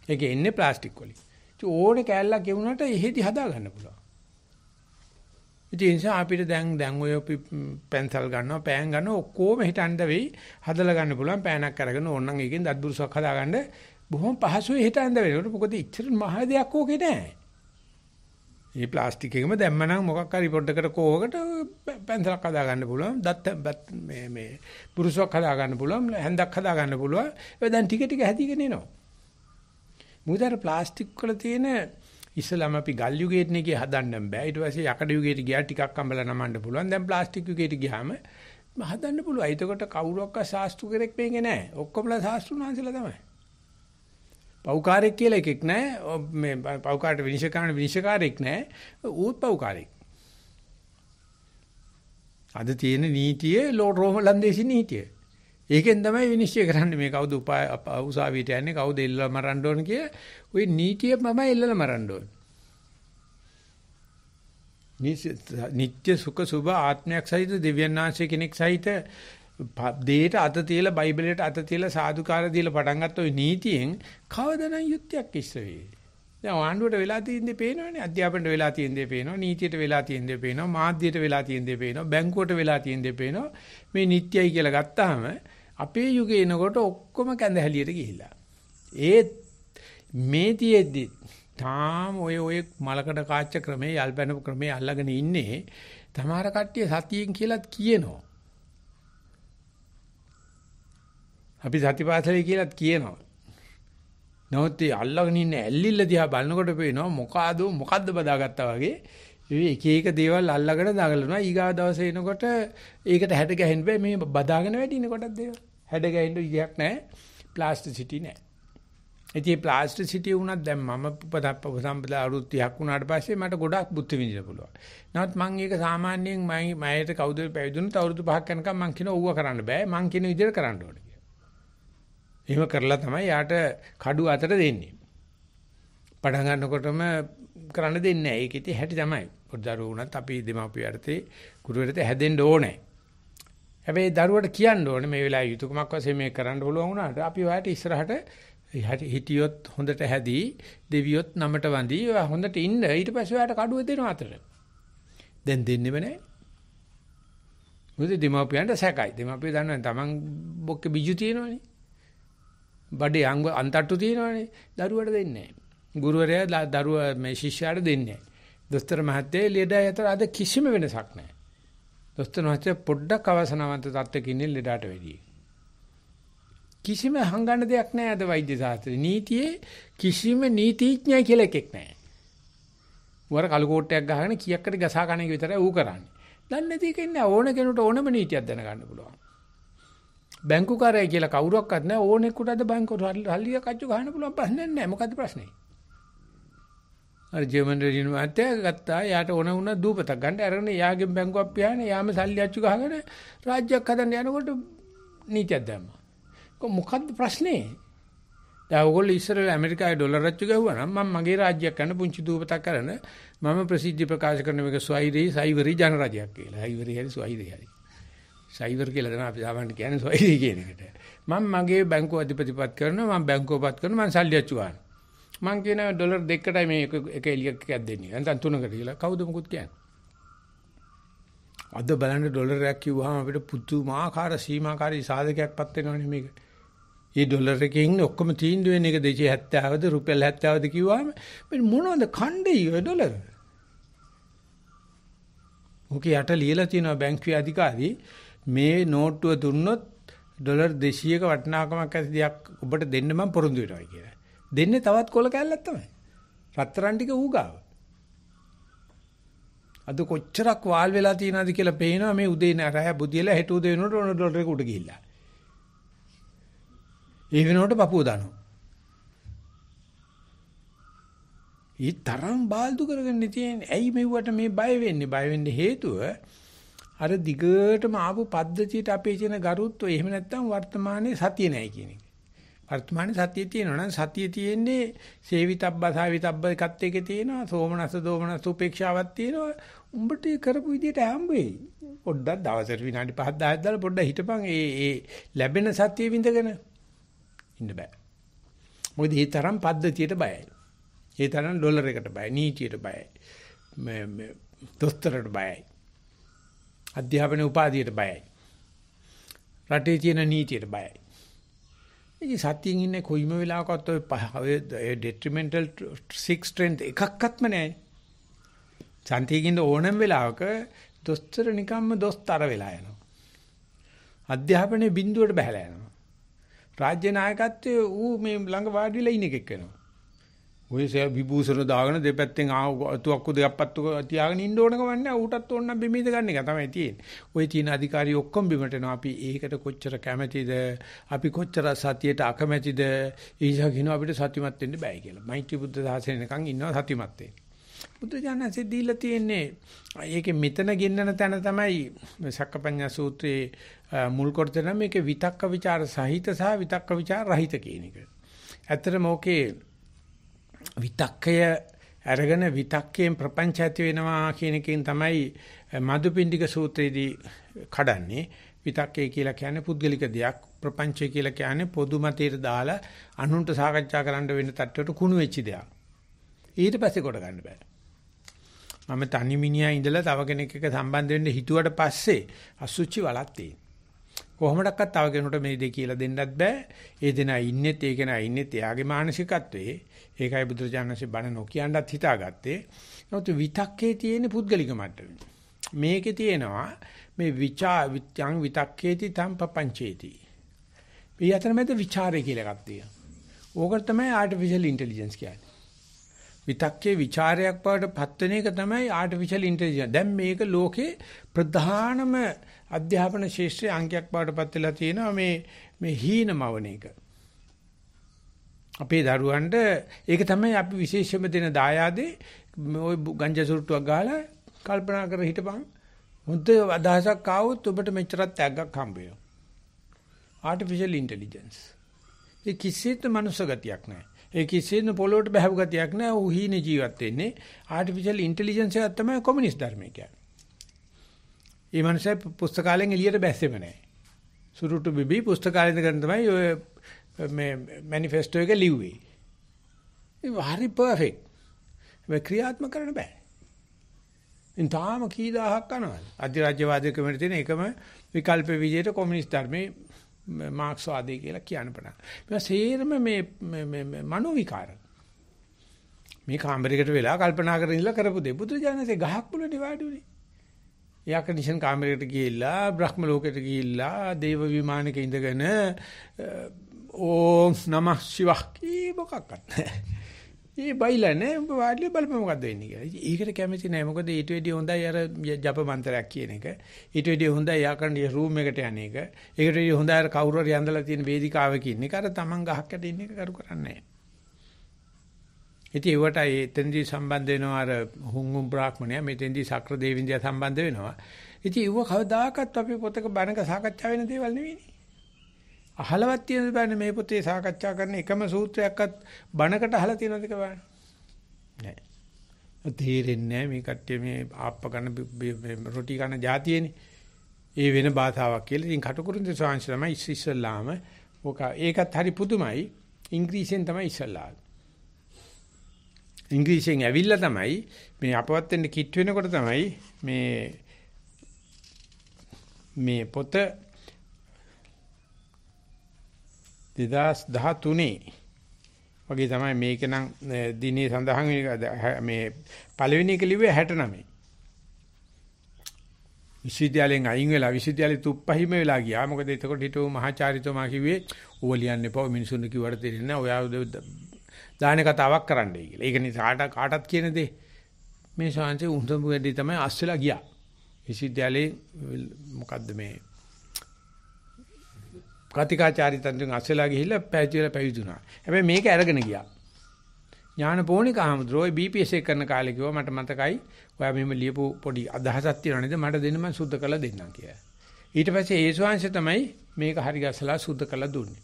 ඒකේ එන්නේ ප්ලාස්ටික් වලින්. ඕනේ කැල්ලක් ගෙවුනට එහෙදි හදා ගන්න පුළුවන්. ඉතින් ඒ නිසා අපිට දැන් ඔය පෙන්සල් ගන්නවා, පෑන් ගන්නවා ඔක්කොම හිටන්න වෙයි හදලා ගන්න පුළුවන්. පෑනක් අරගෙන ඕනනම් ඒකෙන් දත් බුරුසක් හදා ගන්න බොහොම පහසුවේ හිටන්න වෙයි. මොකද ඉච්චර මහ දෙයක් ඕකේ නැහැ. මේ ප්ලාස්ටික් එකම දැම්මනම් මොකක් හරි පොඩ්ඩකට කෝවකට පෙන්සලක් හදා ගන්න පුළුවන්. දත් මේ බුරුසක් හදා ගන්න පුළුවන්. හැන්දක් හදා ගන්න පුළුවන්. ඒක දැන් ටික ටික හැදීගෙන එනවා. මොකද අර ප්ලාස්ටික් වල තියෙන ඉස්සලම අපි ගල් යුගයේට නේ හදන්න බෑ. ඊට පස්සේ යකඩ යුගයට ගියා ටිකක් අම්බලා නමන්න පුළුවන්. දැන් ප්ලාස්ටික් යුගයට ගියාම හදන්න පුළුවන්. ඒකට කවුරක්වත් සාස්තු කෙනෙක් වෙන්නේ නැහැ. ඔක්කොමලා සාස්තුනාන්සලා තමයි. පෞකාරයෙක් කියලා එකෙක් නැහැ. මේ පෞකාරට විනිශ්චයකාරයෙක් නැහැ. ඌත් පෞකාරයෙක්. අද තියෙන නීතියේ රෝම ලන්දේසි නීතිය. ඒකෙන් තමයි විනිශ්චය කරන්නේ මේ කවුද උසාවියට යන්නේ කවුද එල්ලලා මරන්න ඕන කිය. ওই නීතියම තමයි එල්ලලා මරන්න ඕන. නිත්‍ය සුඛ සුභ ආත්මයක් සහිත දෙවියන් වහන්සේ කෙනෙක් සහිත දෙයට අත තියලා බයිබලයට අත තියලා සාදුකාර දීලා පටන් ගත්ත ওই නීතියෙන් කවදානම් යුක්තියක් ඉස්ස වෙයි. දැන් ආණ්ඩුවට වෙලා තියෙන දේ පේනවනේ. අධ්‍යාපනයට වෙලා තියෙන දේ පේනවා. නීතියට වෙලා තියෙන දේ පේනවා. මාධ්‍යයට වෙලා තියෙන දේ පේනවා. බැංකුවට වෙලා තියෙන දේ පේනවා. මේ නිත්‍යයි කියලා ගත්තාම අපේ යුගයේ එනකොට ඔක්කොම කැඳහැලියට ගිහිල්ලා. ඒත් මේ තියෙද්දි තාම ඔය මලකඩ කාච්ච ක්‍රමේ යල්පැනපු ක්‍රමේ අල්ලගෙන ඉන්නේ තමාර කට්ටිය සතියෙන් කියලාත් කියනවා. අපි සතිපාසලේ කියලාත් කියනවා. නමුත් ඒ අල්ලගෙන ඉන්න ඇල්ලිල්ල දිහා බලනකොට පේනවා මොකද්ද බදාගත්තා වගේ එක එක දේවල් අල්ලගෙන දාගලනවා. ඊගාව දවසේ එනකොට ඒකට හැඩ ගැහෙන්න බෑ. මේ බදාගෙන වැඩින කොටක් දේවල්. හැඩ ගැහෙන්න විදියක් නැහැ. ප්ලාස්ටිසිටි නැහැ. ඉතින් ප්ලාස්ටිසිටි වුණත් දැන් මම සම්පදා අවුරුදු 30ක් වුණාට පස්සේ මට ගොඩක් බුද්ධ විඳින්න පුළුවන්. නමුත් මම ඒක සාමාන්‍යයෙන් මමයට කවුද පැවිදුණත් අවුරුදු 5ක් යනකම් මම කියන ඕව කරන්න බෑ. මම කියන විදිහට කරන්න ඕනේ. එහෙම කරලා තමයි යාට කඩුව අතට දෙන්නේ. පටන් ගන්නකොටම කරන්න දෙන්නේ නැහැ. ඒක ඉතින් හැටි තමයි. පොඩ්ඩරු වුණත් අපි දෙමාපිය යටතේ ගුරුවරයෙක් හැදෙන්න ඕනේ. හැබැයි දරුවට කියන්න ඕනේ මේ වෙලාවේ යුතුයකමක් වශයෙන් මේක කරන්න පුළුවන් වුණාට අපි ඔයාලට ඉස්සරහට හිටියොත් හොඳට හැදී දෙවියොත් නමට වඳී හොඳට ඉන්න ඊට පස්සේ ඔයාලට කඩුව දෙනවා අතට. දැන් දෙන්නෙම නැහැ. මොකද දෙමාපියන්ට සැකයි. දෙමාපිය දන්නවනේ Taman බොක්ක බිජු තියෙනවනේ. බඩේ අන්තට්ටු තියෙනවනේ. දරුවට දෙන්නේ නැහැ. ගුරුවරයා දරුවා මේ ශිෂ්‍යයාට දෙන්නේ නැහැ. දොස්තර මහත්තයා ලෙඩා අතර අද කිසිම වෙනසක් නැහැ. දොස්තර මහත්තයා පොඩ්ඩක් අවසනාවන්ත තත්ත්වයක ඉන්නේ ලෙඩාට වැඩියි. කිසිම හංගන්න දෙයක් නැහැ අද වෛද්‍ය ශාස්ත්‍රයේ. නීතියේ කිසිම නීතිඥයෙක් කියලා එකෙක් නැහැ. වර කළු කෝට්ටයක් ගහගෙන කීයක්කට ගසා කණ එක විතරයි ඌ කරන්නේ. දන්නේ නැති එක ඉන්නේ ඕන කෙනෙකුට ඕනම නීතියක් දැනගන්න පුළුවන්. බැංකු කාර්යය කියලා කවුරක්වත් නැහැ. ඕනෙකුට අද බැංකුවට හල්ලිය කච්චු ගහන්න පුළුවන් ප්‍රශ්නයක් නැහැ. මොකද්ද ප්‍රශ්නේ? අර ජර්මන් රෙජින් මාත්‍ය ගත්තා. යාට ඕන වුණා දූපතක් ගන්න. අරගෙන යාගේ බැංකුවක් පියාගෙන යාම සල්ලි අච්චු ගහගෙන රාජ්‍යයක් හදන්න යනකොට නීතියක් දැම්මා. මොකද්ද ප්‍රශ්නේ? දැන් ඔයගොල්ලෝ ඉස්සරහ ඇමරිකාවේ ඩොලර් අච්චු ගහුවා නම් මම මගේ රාජ්‍යයක් කරන පුංචි දූපතක් කරන මම ප්‍රසිද්ධි ප්‍රකාශ කරන මේක සයිවරි ජනරාජ්‍යයක් කියලා. සයිවරි හරි සයිවරි හරි. සයිවර් කියලා තමයි අපි සාමාන්‍යයෙන් කියන්නේ සයිවරි කියන එකට. මම මගේ බැංකුව අධිපතිපත් කරනවා මම බැංකුවපත් කරනවා මම සල්ලි අච්චු ගන්නවා. මං කියනවා ඩොලර් 2කටයි මේ එක එලියක් එකක් දෙන්නේ. නැත්නම් 3කට කියලා. කවුද මොකුත් කියන්නේ? අද බලන්න ඩොලරයක් කිව්වහම අපිට පුදුමාකාර සීමාකාරී සාධකයක්පත් වෙනවනේ මේක. මේ ඩොලර් එකේ ඉන්නේ ඔක්කොම තීන්දුව වෙන එක 270ද රුපියල් 70ද කිව්වහම මේ මොනවද කණ්ඩේ ඔය ඩොලර්? ඔකේ යට ලියලා තියෙනවා බැංකුවේ අධිකාරී මේ නෝට්ටුව දුන්නොත් ඩොලර් 200ක වටිනාකමක් ඇති දෙයක් ඔබට දෙන්න මම පොරොන්දු වෙනවා කියලා. දෙන්නේ තවත් කොල කැල්ලක් තමයි. රත්තරන් ටික ඌ ගාව. අද කොච්චරක් වාල් වෙලා තියෙනවද කියලා පේනවා මේ උදේ නෑ බුදියලා හෙට උදේ වෙනකොට ඕන ඩොලර් එක උඩ ගිහිල්ලා. ඒ වෙනකොට පපුව දානවා. ඊ තරම් බාල්දු කරගෙන තියෙන්නේ. ඇයි මෙව්වට මේ බය වෙන්නේ? බය වෙන්න හේතුව අර දිගටම ආපු පද්ධතියට අපේ තියෙන ගරුත්වය එහෙම නැත්නම් වර්තමානයේ සතිය නැහැ කියන එක. වර්තමානයේ සතිය තියෙනවා නම් සතිය තියෙන්නේ සේවිතබ්බ සාවිතබ්බ එකත් එකේ තියෙනවා සෝමනස්ස දෝමනස්ස උපේක්ෂාවක් තියෙනවා. උඹට කරපු විදියට හම්බ වෙයි. පොඩ්ඩක් දවසට විනාඩි 5 10ක් දාලා පොඩ්ඩක් හිටපන් ඒ ලැබෙන සතිය විඳගෙන ඉන්න බෑ. මොකද මේ තරම් පද්ධතියට බයයි. ඒ තරම් ඩොලර් එකට බයයි, නීතියට බයයි. මේ දොස්තරට බයයි. අධ්‍යාපන උපාධියට බයයි. රටේ තියෙන නීතියට බයයි. ඉතින් සතියින් ඉන්නේ කොයිම වෙලාවකවත් ඔය detrimental six strength එකක්වත්ම නැහැ. සන්තියකින් ඕනම වෙලාවක දොස්තර නිකම්ම දොස්තර වෙලා යනවා. අධ්‍යාපනයේ බිඳුවට බහලා යනවා. රාජ්‍ය නායකත්වයේ ඌ මේ ළඟ වාඩි වෙලා ඉන්න එකෙක් වෙනවා. ඔය විභූෂණ දාගෙන දෙපැත්තෙන් තුවක්කු දෙකක් පත්තු තියාගෙන ඉන්න ඕන කම නැහැ. ඌටත් ඕන නම් බිමීද ගන්න එක තමයි තියෙන්නේ. ඔය තියෙන අධිකාරිය ඔක්කොම බිමට එනවා. අපි ඒකට කොච්චර කැමැතිද? අපි කොච්චර සතියට අකමැතිද? ඊසා කියනවා අපිට සතිමත් වෙන්න බෑ කියලා. මෛත්‍රී බුද්ධ සාසනයකන් ඉන්නවා සතිමත් වෙන්න. බුද්ධ ඥානසේ දීලා තියෙන්නේ ඒකේ මෙතන ගෙන්නන තැන තමයි සක්කපඤ්ඤා සූත්‍රයේ මුල් කොටස නම් මේකේ විතක්ක ਵਿਚාර සහිත සහ විතක්ක ਵਿਚාර රහිත කියන එක. ඇත්තටම ඕකේ විතක්කය අරගෙන විතක්කයෙන් ප්‍රපංච ඇති වෙනවා කියන එකෙන් තමයි මදුපිණ්ඩික සූත්‍රයේදී කඩන්නේ. විතක්කය කියලා කියන්නේ පුද්ගලික දෙයක්. ප්‍රපංචය කියලා කියන්නේ පොදු මතයට දාලා අනුන්ට සාකච්ඡා කරන්න වෙන තත්ත්වයට කුණු වෙච්ච දෙයක්. ඊට පස්සේ කොට ගන්න බෑ. මම තනි මිනිහා ඉඳලා තව කෙනෙක් එක්ක සම්බන්ධ වෙන්න හිතුවට පස්සේ අසුචි වලක් තියෙනවා. කොහොමඩක්වත් තව කෙනෙකුට මේ දෙය කියලා දෙන්නත් බෑ. ඒ දෙනා ඉන්නෙත් ඒක නා ඉන්නෙත් එයාගේ මානසිකත්වයේ. ඒකයි බුදුරජාණන්සේ බණ නොකියන්නත් හිතාගත්තේ. නමුත් විතක්කේ තියෙන පුද්ගලික මට්ටමේ. මේකේ තියෙනවා මේ විචාවිත්‍යං විතක්කේති තම් පపంచේති. මේ අතරමැද ਵਿਚාරය කියලා එකක් තියෙනවා. ඕකට තමයි ආටිෆිෂල් ඉන්ටෙලිජන්ස් කියන්නේ. විතක්කේ ਵਿਚාරයක් බවට පත් වෙන එක තමයි ආටිෆිෂල් ඉන්ටෙලිජන්ස්. දැන් මේක ලෝකේ ප්‍රධානම අධ්‍යාපන ශාස්ත්‍රයේ අංගයක් බවට පත් වෙලා තියෙනවා මේ හීනමවන එක. අපේ දරුවන්ට ඒක තමයි අපි විශේෂයෙන්ම දෙන දායාදේ. ওই ගංජා සුරුට්ටුවක් ගහලා කල්පනා කර හිටපන්. මුද්ද අදහසක් ආවොත් ඔබට මෙච්චරක් තැග්ගක් හම්බ වෙනවා. Artificial intelligence. ඒ කිසිත් මනුස්ස ගතියක් නැහැ. ඒ කිසිත් පොළොවට බහව ගතියක් නැහැ. ඌ හීන ජීවත් වෙන්නේ. ආටිෆිෂල් ඉන්ටෙලිජන්ස් එක තමයි කොමියුනිස්ට් ධර්මය කියන්නේ. මේ මනුස්සය පුස්තකාලෙන් එළියට බැස්සෙම නැහැ. සුරුට්ටු බිබී පුස්තකාලෙන් ගන්න තමයි ඔය මේ මැනිෆෙස්ටෝ එක ලිව්වේ. ඒ හරි පර්ෆෙක්ට්. මේ ක්‍රියාත්මක කරන්න බෑ. ඉන්තාම කී දහහක් කරනවා. අධිරාජ්‍යවාදී කමිටුවේ තියෙන එකම විකල්ප විදියට කොමියුනිස්ට් ධර්මයේ මාක්ස්වාදී කියලා කියන්න පටන්. මේ සේරම මේ මනෝ විකාර. මේ කාමරයකට වෙලා කල්පනා කරගෙන ඉඳලා කරපු දේ බුදුරජාණන්සේ ගහක් මුලනේ වාඩි උනේ. එයා කන්ඩිෂන් කාමරයකට ගිහිල්ලා බ්‍රහ්ම ලෝකෙට ගිහිල්ලා දේව විමානයක ඉඳගෙන ඕම් නමः ශිවः කී මොකක්වත් නැහැ. ඒ බයිලා නේ උඹ වාඩිලා බලපන් මොකද්ද වෙන්නේ කියලා. ඒකට කැමති නැහැ. මොකද ඊට වැඩිය හොඳයි අර ජප මන්ත්‍රයක් කියන එක. ඊට වැඩිය හොඳයි යා කරන්නේ රූම් එකට යන එක. ඒකට වැඩිය හොඳයි අර කවුරු හරි ඇඳලා තියෙන වේදිකාවක ඉන්න එක. අර Taman ගහක් යට ඉන්න එක කරු කරන්නේ නැහැ. ඉතින් ඒවට එතෙන්දී සම්බන්ධ වෙනවා අර හුඟුම් බ්‍රාහ්මණයා මෙතෙන්දී සක්‍ර දෙවිඳියා සම්බන්ධ වෙනවා. ඉතින් ඒව කවදාකවත් අපි පොතක බණක සාකච්ඡා වෙන දේවල් නෙවෙයිනේ. අහලවත් තියෙන බෑනේ මේ පොතේ සාකච්ඡා කරන එකම සූත්‍රයක්වත් බණකට අහලා තියෙනවද කියලා බලන්න. නෑ. තේරෙන්නේ නෑ මේ කට්ටිය මේ ආප්ප ගන්න රොටි කන જાතියනේ. ඒ වෙන භාෂාවක් කියලා. ඉතින් කටුකුරුන්දේ ස්වාංශ තමයි ඉස්සෙල්ලාම ඔක ඒකත් හරි පුදුමයි. ඉංග්‍රීසියෙන් තමයි ඉස්සෙල්ලාම. ඉංග්‍රීසියෙන් ඇවිල්ලා තමයි මේ අපවත් වෙන්න කිට් වෙනකොට තමයි මේ පොත 2013 වගේ තමයි මේක නම් දිනේ සඳහන් මේ පළවෙනි එක ලිව්වේ 69. විශ්වවිද්‍යාලයෙන් අයින් වෙලා විශ්වවිද්‍යාලේ තුප්පහිම වෙලා ගියා. මොකද එතකොට හිටපු මහාචාර්යතුමා කිව්වේ ඌව ලියන්න එපා. මිනිසුන්ට කිව්වට තේරෙන්නේ නැහැ. ඔයා දාන කතාවක් කරන්නයි කියලා. ඒක නිසා කාටත් කියන දේ මේ ශාන්සේ උන්ටම වැඩි තමයි අස්සලා ගියා. විශ්වවිද්‍යාලේ මොකද්ද මේ කතිකාචාරිතන්ගෙන් අස්සලා ගිහිල්ලා පැවිදුණා. හැබැයි මේක අරගෙන ගියා. ඥානපෝනික ආමද්‍රෝ BPS එක කරන කාලේ කිව්වා මට මතකයි ඔයා මෙහෙම ලියපු පොඩි අදහසක් තියෙනවා නේද මට දෙන්න මම සුද්ධ කරලා දෙන්නම් කියලා. ඊට පස්සේ ඒ ශාන්සේ තමයි මේක හරි ගස්සලා සුද්ධ කරලා දුන්නේ.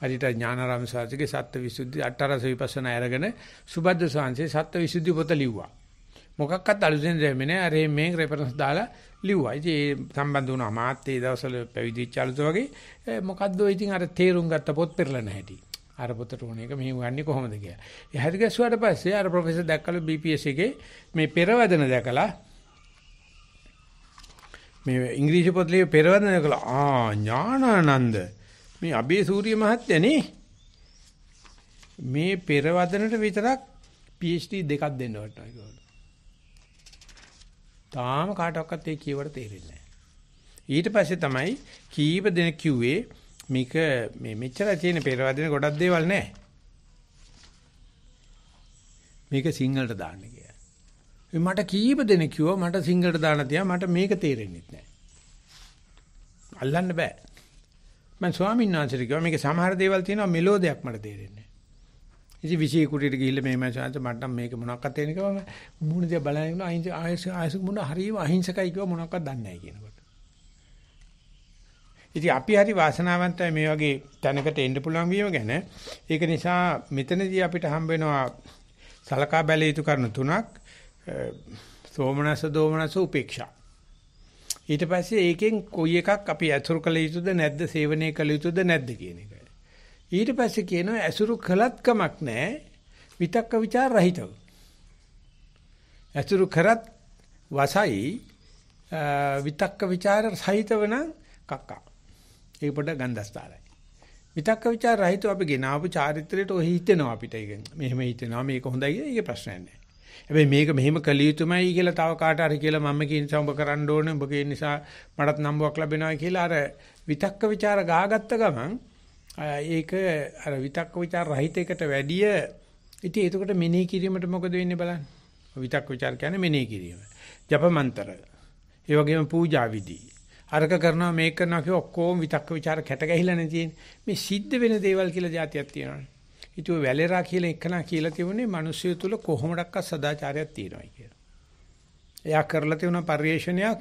හරියට ඥානාරාම සාංශගේ සත්ත්වවිසුද්ධි අට්ඨරස විපස්සනා අරගෙන සුබද්ද සාංශේ සත්ත්වවිසුද්ධි පොත ලිව්වා. මොකක්වත් අලුතෙන් දෙන්නේ නැහැ. අර මේ රෙෆරන්ස් දාලා ලිව්වා. ඉතින් ඒ සම්බන්ධ වුණා මාත් ඒ දවස්වල පැවිදිච්ච අලුත වගේ මොකද්ද ඉතින් අර තේරුම් ගත්ත පොත් පෙරලන හැටි. අර පොතට ඕන එක මෙහෙම ගන්නේ කොහොමද කියලා. ඒ හරි ගැස්සුවාට පස්සේ අර ප්‍රොෆෙසර් දැක්කලු BPS එකේ මේ පෙරවදන දැකලා මේ ඉංග්‍රීසි පොත් ලියපු පෙරවදන දැකලා ඥානානන්ද මේ අබේ සූරිය මහත්තයනේ මේ පෙරවදනට විතරක් PhD දෙකක් දෙන්න වටනවා කිව්වලු. තාම කාටවත් ඒ කියවට තේරෙන්නේ නැහැ. ඊට පස්සේ තමයි කීප දෙනෙක් කිව්වේ මේක මේ මෙච්චර තියෙන පෙරවදන ගොඩක් දේවල් නැහැ. මේක සිංහලට දාන්න කියලා. මට කීප දෙනෙක් කිව්වා මට සිංහලට දාන්න තියා මට මේක තේරෙන්නේ නැහැ. අල්ලන්න බෑ. මම ස්වාමීන් වහන්සේට කිව්වා මේක සමහර දේවල් තියෙනවා මෙලෝඩියක් මට තේරෙන්නේ නැහැ. ඉතින් විශේෂ කුටියට ගිහිල්ලා මේ මම සාන්ත මට නම් මේක මොනවක්වත් තේරෙන්නේ කිව්වම මුණ දිහා බලන ආයස මුණ හරියම අහිංසකයි කිව්ව මොනවක්වත් දන්නේ නැහැ කියනකොට. ඉතින් අපි හරි වාසනාවන්තයි මේ වගේ තැනකට එන්න පුළුවන් වීම ගැන. ඒක නිසා මෙතනදී අපිට හම්බ වෙනවා සලකා බැලිය යුතු කරුණු තුනක්. සෝමනස දෝමනස උපේක්ෂා. ඊට පස්සේ ඒකෙන් කොයි එකක් අපි ඇසුරු කළ යුතුද නැද්ද සේවනය කළ යුතුද නැද්ද කියන එක. ඊට පස්සේ කියනවා ඇසුරු කළත් කමක් නැහැ විතක්ක ਵਿਚාර රහිතව. ඇසුරු කරත් වසයි විතක්ක ਵਿਚාර සහිතව නම් කක්කා. ඒක පොඩ ගන්ධස්තරයි. විතක්ක ਵਿਚාර රහිතව අපි ගෙනාවු චාරිත්‍රයට ඔය හිතෙනවා අපිට ඒක. මෙහෙම හිතෙනවා මේක හොඳයි ඒක ප්‍රශ්නයක් නැහැ. හැබැයි මේක මෙහෙම කළ යුතුමයි කියලා තව කාට හරි කියලා මම කියන නිසා ඔබ කරන්න ඕනේ. ඔබ කියන නිසා මටත් නම්බුවක් ලැබෙනවා කියලා අර විතක්ක ਵਿਚාර ගාගත්ත ගමන් ඒක අර විතක්ක ਵਿਚාර රහිත එකට වැඩිය ඉතින් එතකොට මෙනෙහි කිරීමට මොකද වෙන්නේ බලන්න. විතක්ක ਵਿਚාර කියන්නේ මෙනෙහි කිරීම. ජප මන්ත්‍ර. ඒ වගේම පූජා විදි. අරක කරනවා මේක කරනවා කිය ඔක්කොම විතක්ක ਵਿਚාර කැට ගැහිලා නේ තියෙන්නේ. මේ සිද්ධ වෙන දේවල් කියලා જાතියක් තියෙනවානේ. ඊට වැලෙරා කියලා එකනා කියලා තිබුණේ මිනිස්සු තුල කොහොමඩක්වත් සදාචාරයක් තියෙනවා කියලා. එයා කරලා තියෙන පරිශ්‍රණයක්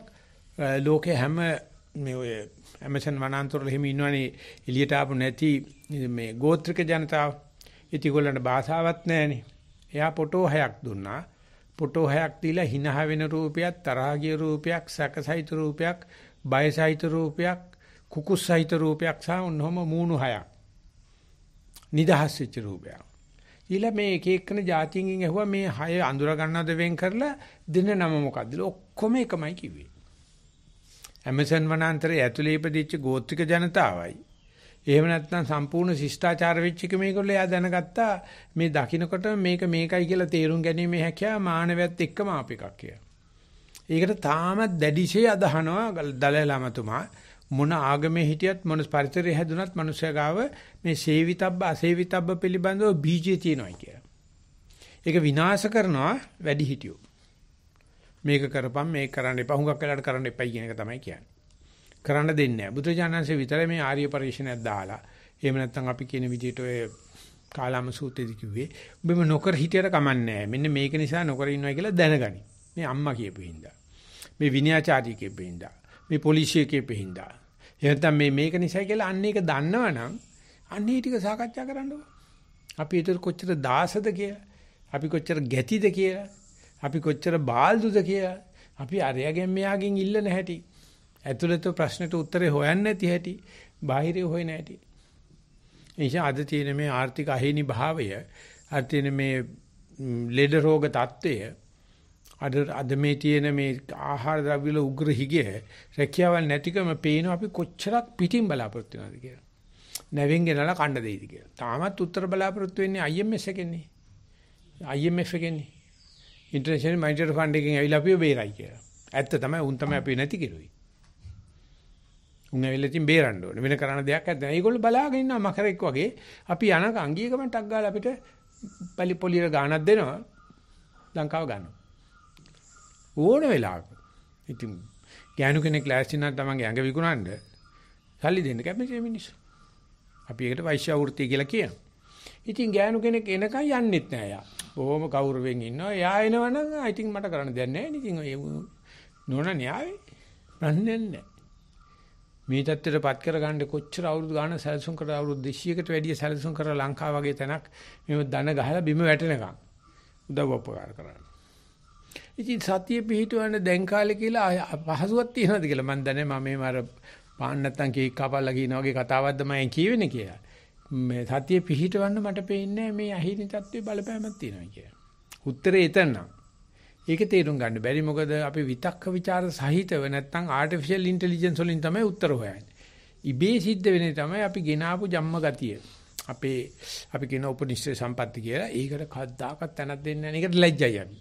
ලෝකේ හැම මේ ඔය ඇමසන් වනාන්තරවල හිම ඉන්නවනේ එළියට ආපු නැති මේ ගෝත්‍රික ජනතාව. ඉතින් ඒගොල්ලන්ට භාෂාවක් නැහැනේ. එයා ෆොටෝ 6ක් දුන්නා. ෆොටෝ 6ක් දීලා හිනහ වෙන රූපයක්, තරහ ගිය රූපයක්, සැකසහිත රූපයක්, බයසහිත රූපයක්, කුකුස්සහිත රූපයක් සහ උන්වම මූණු 6ක්. නිදහස් වෙච්ච රූපයක්. ඊළ මේ එක එකන જાතියින්ගෙන් ඇහුවා මේ 6 අඳුර ගන්නවද වෙන් කරලා දෙන නම මොකක්ද? ඔක්කොම එකමයි කිව්වේ. ඇමසන් වනාන්තරයේ ඇතුලේ ඉපදිච්ච ගෝත්‍රික ජනතාවයි. එහෙම නැත්නම් සම්පූර්ණ ශිෂ්ටාචාර වෙච්ච එක මේගොල්ලෝ එයා දැනගත්තා මේ දකින්නකොට මේක මේකයි කියලා තේරුම් ගැනීමේ හැකියාව මානවයත් එක්කම ආප එකක් කියලා. ඒකට තාමත් දැඩිශේ අදහනවා දලයි ලාමතුමා මොන ආගමේ හිටියත් මොන පරිසරයේ හැදුනත් මිනිස්සයා ගාව මේ සේවිතබ්බ අසේවිතබ්බ පිළිබඳව බීජය තියෙනවා කියලා. ඒක විනාශ කරනවා වැඩි හිටියෝ. මේක කරපම් මේක කරන්න එපා හුඟක් වෙලාවට කරන්න එපයි කියන එක තමයි කියන්නේ. කරන්න දෙන්නේ නැහැ. බුදුජානන්සේ විතරයි මේ ආර්ය පරිශ්‍රණයක් දාලා. එහෙම නැත්නම් අපි කියන විදිහට ඔය කාලාම සූත්‍රයේදී කිව්වේ ඔබම නොකර හිටියට කමන්නේ නැහැ. මෙන්න මේක නිසා නොකර ඉන්නවා කියලා දැනගනි. මේ අම්මා කියපු හින්දා. මේ විනයාචාර්ය කියපු හින්දා. මේ පොලිසිය කියපු හින්දා. එහෙනම් මේක නිසා කියලා අන්න ඒක දන්නවනම් අන්න ඒ ටික සාකච්ඡා කරන්න ඕන. අපි ඒතර කොච්චර දාසද කියලා. අපි කොච්චර ගැතිද කියලා. අපි කොච්චර බාල්දුද කියලා. අපි අරයාගෙන් මෙයාගෙන් ඉල්ලන හැටි. ඇතුළත ප්‍රශ්නෙට උත්තරේ හොයන්නේ නැති හැටි. බාහිරේ හොයන හැටි. එනිසා අද තියෙන මේ ආර්ථික අහිමි භාවය, අද තියෙන මේ ලෙඩ රෝග තත්ත්වය, අද මේ තියෙන මේ ආහාර ද්‍රව්‍ය වල උග්‍ර හිගය, රැකියාවල් නැතිකම පේන අපි කොච්චරක් පිටින් බලාපොරොත්තු වෙනවද කියලා. නැවෙන් ගෙනලා කණ්ඩ දෙයිද කියලා. තාමත් උත්තර බලාපොරොත්තු වෙන්නේ IMF එකෙන්නේ. IMF එකෙන්නේ. ඉන්ටර්නැෂනල් මොනිටරි ෆන්ඩ් එකෙන් ඇවිල්ලා අපිව බේරයි කියලා. ඇත්ත තමයි උන් තමයි අපි නැති කිරුවේ. උන් ඇවිල්ලා තින් බේරන්න ඕනේ. වෙන කරන්න දෙයක් නැත්නම්. ඒගොල්ලෝ බලාගෙන ඉන්නවා මකරෙක් වගේ. අපි යනක අංගීකමෙන් ටක් ගාලා අපිට පොලිය ගානක් දෙනවා. ලංකාව ගන්නවා. ඕන වෙලාවක. ඉතින් ගෑනු කෙනෙක් ලෑස්ති නම් තමන්ගේ ඇඟ විකුණන්න සල්ලි දෙන්න කැමති මිනිස්සු. අපි ඒකට වෛශ්‍ය වෘත්තිය කියලා කියනවා. ඉතින් ගෑනු කෙනෙක් එනකන් යන්නෙත් නෑ යා. බොහොම ගෞරවයෙන් ඉන්නවා. යා එනවනම් I think මට කරන්න දෙයක් නෑ. ඉතින් ඒ නෝන න්යායයි. ප්‍රශ්නේ නෑ. මේ තත්ත්වයටපත් කරගන්න කොච්චර අවුරුදු ගාන සැලසුම් කරලා අවුරුදු 200කට වැඩිය සැලසුම් කරලා ලංකාව වගේ තැනක් මෙව දන ගහලා බිම වැටෙනකම් උදව් උපකාර කරන්න. ඉතින් සතිය පිහිටවන්න දැන් කාලේ කියලා පහසුවක් තියනවාද කියලා මම දන්නේ මම මේ මාර පාන් නැත්තම් කේක් කපලා කියන වගේ කතාවක්ද මම කියවෙන්නේ කියලා. මේ සතිය පිහිටවන්න මට පේන්නේ මේ අහිමි තත්ත්වයේ බලපෑමක් තියෙනවා කියලා. උත්තරේ එතන. ඒක තේරුම් ගන්න බැරි මොකද අපි විතක්ක ਵਿਚාර සහිතව නැත්තම් ආටිෆිෂල් ඉන්ටෙලිජන්ස් වලින් තමයි උත්තර හොයන්නේ. ඉබේ සිද්ධ වෙන්නේ තමයි අපි ගෙනාවු ජම්ම ගතිය. අපි කියන උපනිෂ්ඨ සම්පatti කියලා. ඒකට කද්දාකත් තැනක් දෙන්නේ නැහැ. ඒකට ලැජ්ජයි අපි.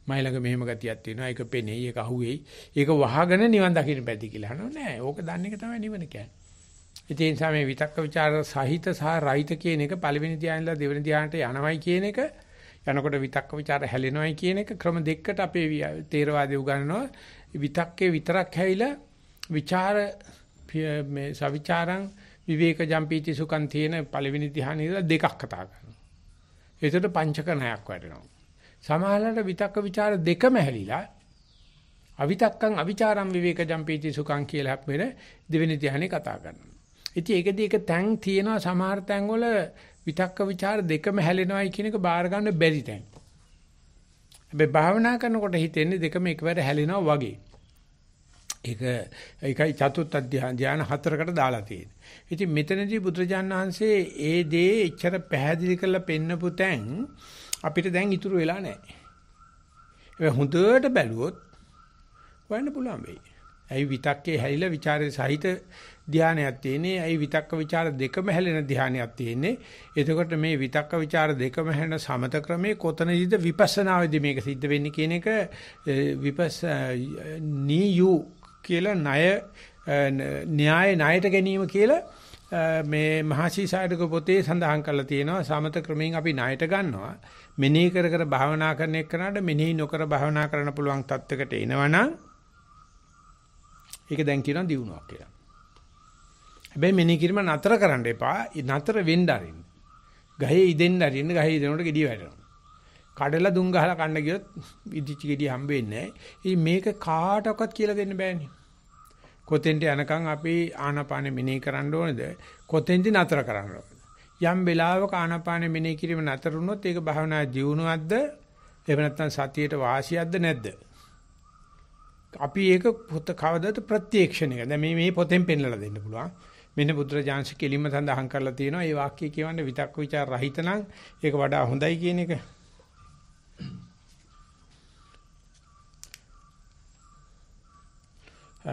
මයිලඟ මෙහෙම ගතියක් තියෙනවා. ඒක පෙනේ, ඒක අහුවේයි. ඒක වහගෙන නිවන් දකින්න පැති කියලා හනෝ නෑ. ඕක දන්න එක තමයි නිවන කියන්නේ. ඒ නිසා මේ විතක්ක ਵਿਚාර සහිත සහ රහිත කියන එක පළවෙනි ධ්‍යානෙලා දෙවෙනි ධ්‍යානට යනවයි කියන එක යනකොට විතක්ක ਵਿਚාර හැලෙනවයි කියන එක ක්‍රම දෙකකට අපේ තේරවාදී උගන්වනවා. විතක්කේ විතරක් හැයිලා ਵਿਚාර මේ සවිචාරං විවේක ජම්පීති සුඛං තියෙන පළවෙනි ධ්‍යානෙ ඉඳලා දෙකක් කතා කරනවා. ඒකට පංචක ණයක් වටෙනවා. සමහරවිට විතක්ක ਵਿਚාර දෙකම හැලිලා අවිතක්කං අවිචාරම් විවේක ජම්පීති සුඛං කියලා අපේ දෙවෙනි ධ්‍යානෙ කතා කරනවා. ඉතින් ඒකදී එක තැන් තියෙනවා සමහර තැන් වල විතක්ක ਵਿਚාර දෙකම හැලෙනවයි කියන එක බාර ගන්න බැරි තැන්. හැබැයි භාවනා කරනකොට හිතෙන්නේ දෙකම එකවර හැලෙනවා වගේ. ඒකයි චතුත් ධ්‍යාන හතරකට දාලා තියෙන්නේ. ඉතින් මෙතනදී බුදුරජාණන් වහන්සේ ඒ දේ එච්චර පැහැදිලි කරලා පෙන්නපු තැන් අපිට දැන් ඉතුරු වෙලා නැහැ. ඒ හොඳට බැලුවොත් හොයන්න පුළුවන් වෙයි. ඇයි විතක්කේ හැලිලා ਵਿਚාරේ සහිත ධානයක් තියෙන්නේ. ඒ විතක්ක ਵਿਚාර දෙකම හැලෙන ධානයක් තියෙන්නේ. එතකොට මේ විතක්ක ਵਿਚාර දෙකම හැලෙන සමත ක්‍රමේ කොතනදීද විපස්සනාවේදී මේක සිද්ධ වෙන්නේ කියන එක නීයු කියලා න්‍යාය ණයට ගැනීම කියලා මේ මහසීසායක පොතේ සඳහන් කරලා තියෙනවා. සමත ක්‍රමයෙන් අපි ණයට ගන්නවා. මෙනෙහි කර කර භාවනා කරන එක්කනට මෙනෙහි නොකර භාවනා කරන්න පුළුවන් තත්යකට එනවනම් ඒක දැන් කියනවා දියුණුවක් කියලා. හැබැයි මෙනෙහි කිරීම නතර කරන්න එපා. නතර වෙන්න අරින්න. ගහේ ඉදෙන්න අරින්න. ගහේ ඉදෙනකොට ගෙඩිය වැටෙනවා. කඩලා දුම් ගහලා කන්න ගියොත් ඉදිච්ච ගෙඩිය හම්බෙන්නේ නැහැ. ඉතින් මේක කාටවත් කියලා දෙන්න බෑනේ. කොතෙන්ට යනකම් අපි ආනාපානෙ මෙනෙහි කරන්න ඕනේද? කොතෙන්ද නතර කරන්න ඕනේද? යම් වෙලාවක ආනාපානෙ මෙනෙහි කිරීම නතර වුණොත් ඒක භාවනා ජීවුණවක්ද? එහෙම නැත්නම් සතියේට වාසියක්ද නැද්ද? අපි ඒක පොත කවදාද ප්‍රත්‍යක්ෂණයක. දැන් මේ පොතෙන් පෙන්නලා දෙන්න පුළුවන්. මෙන්න බුදුරජාන්සේ කෙලින්ම සඳහන් කරලා තියෙනවා. මේ වාක්‍යය කියවන්නේ විතක්ක ਵਿਚාර රහිත නම් ඒක වඩා හොඳයි කියන එක.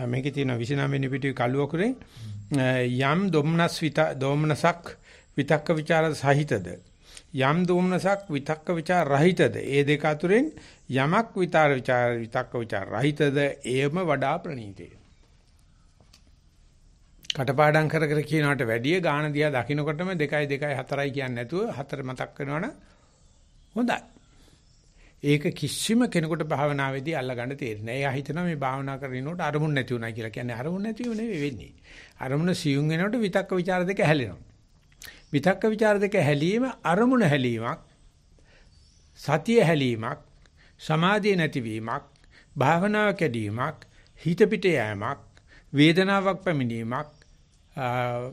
මේකේ තියෙන 29 වෙනි පිටුවේ කළු අකුරෙන් යම් දොම්නසක් විතක්ක ਵਿਚාර සහිතද යම් දොම්නසක් විතක්ක විචාර රහිතද ඒ දෙක අතුරෙන් යමක් විතක්ක විචාර රහිතද එයම වඩා ප්‍රණීතය. කටපාඩම් කර කර කියනකට වැඩිය ගාන දිහා දකින්නකොටම 2 2 4යි කියන්නේ නැතුව 4 මතක් වෙනවනම් හොඳයි. ඒක කිසිම කෙනෙකුට භාවනාවේදී අල්ලගන්න තේරෙන්නේ නැහැ. එයා හිතනවා මේ භාවනා කරනකොට අරමුණ නැති උනායි කියලා. කියන්නේ අරමුණ නැතිව නෙවෙයි වෙන්නේ. අරමුණ සියුම් වෙනකොට විතක්ක ਵਿਚාර දෙක හැලෙනවා. විතක්ක ਵਿਚාර දෙක හැලීම අරමුණ හැලීමක්, සතිය හැලීමක්, සමාධිය නැතිවීමක්, භාවනාව කැඩීමක්, හිත පිට යෑමක්, වේදනාවක් පැමිණීමක්,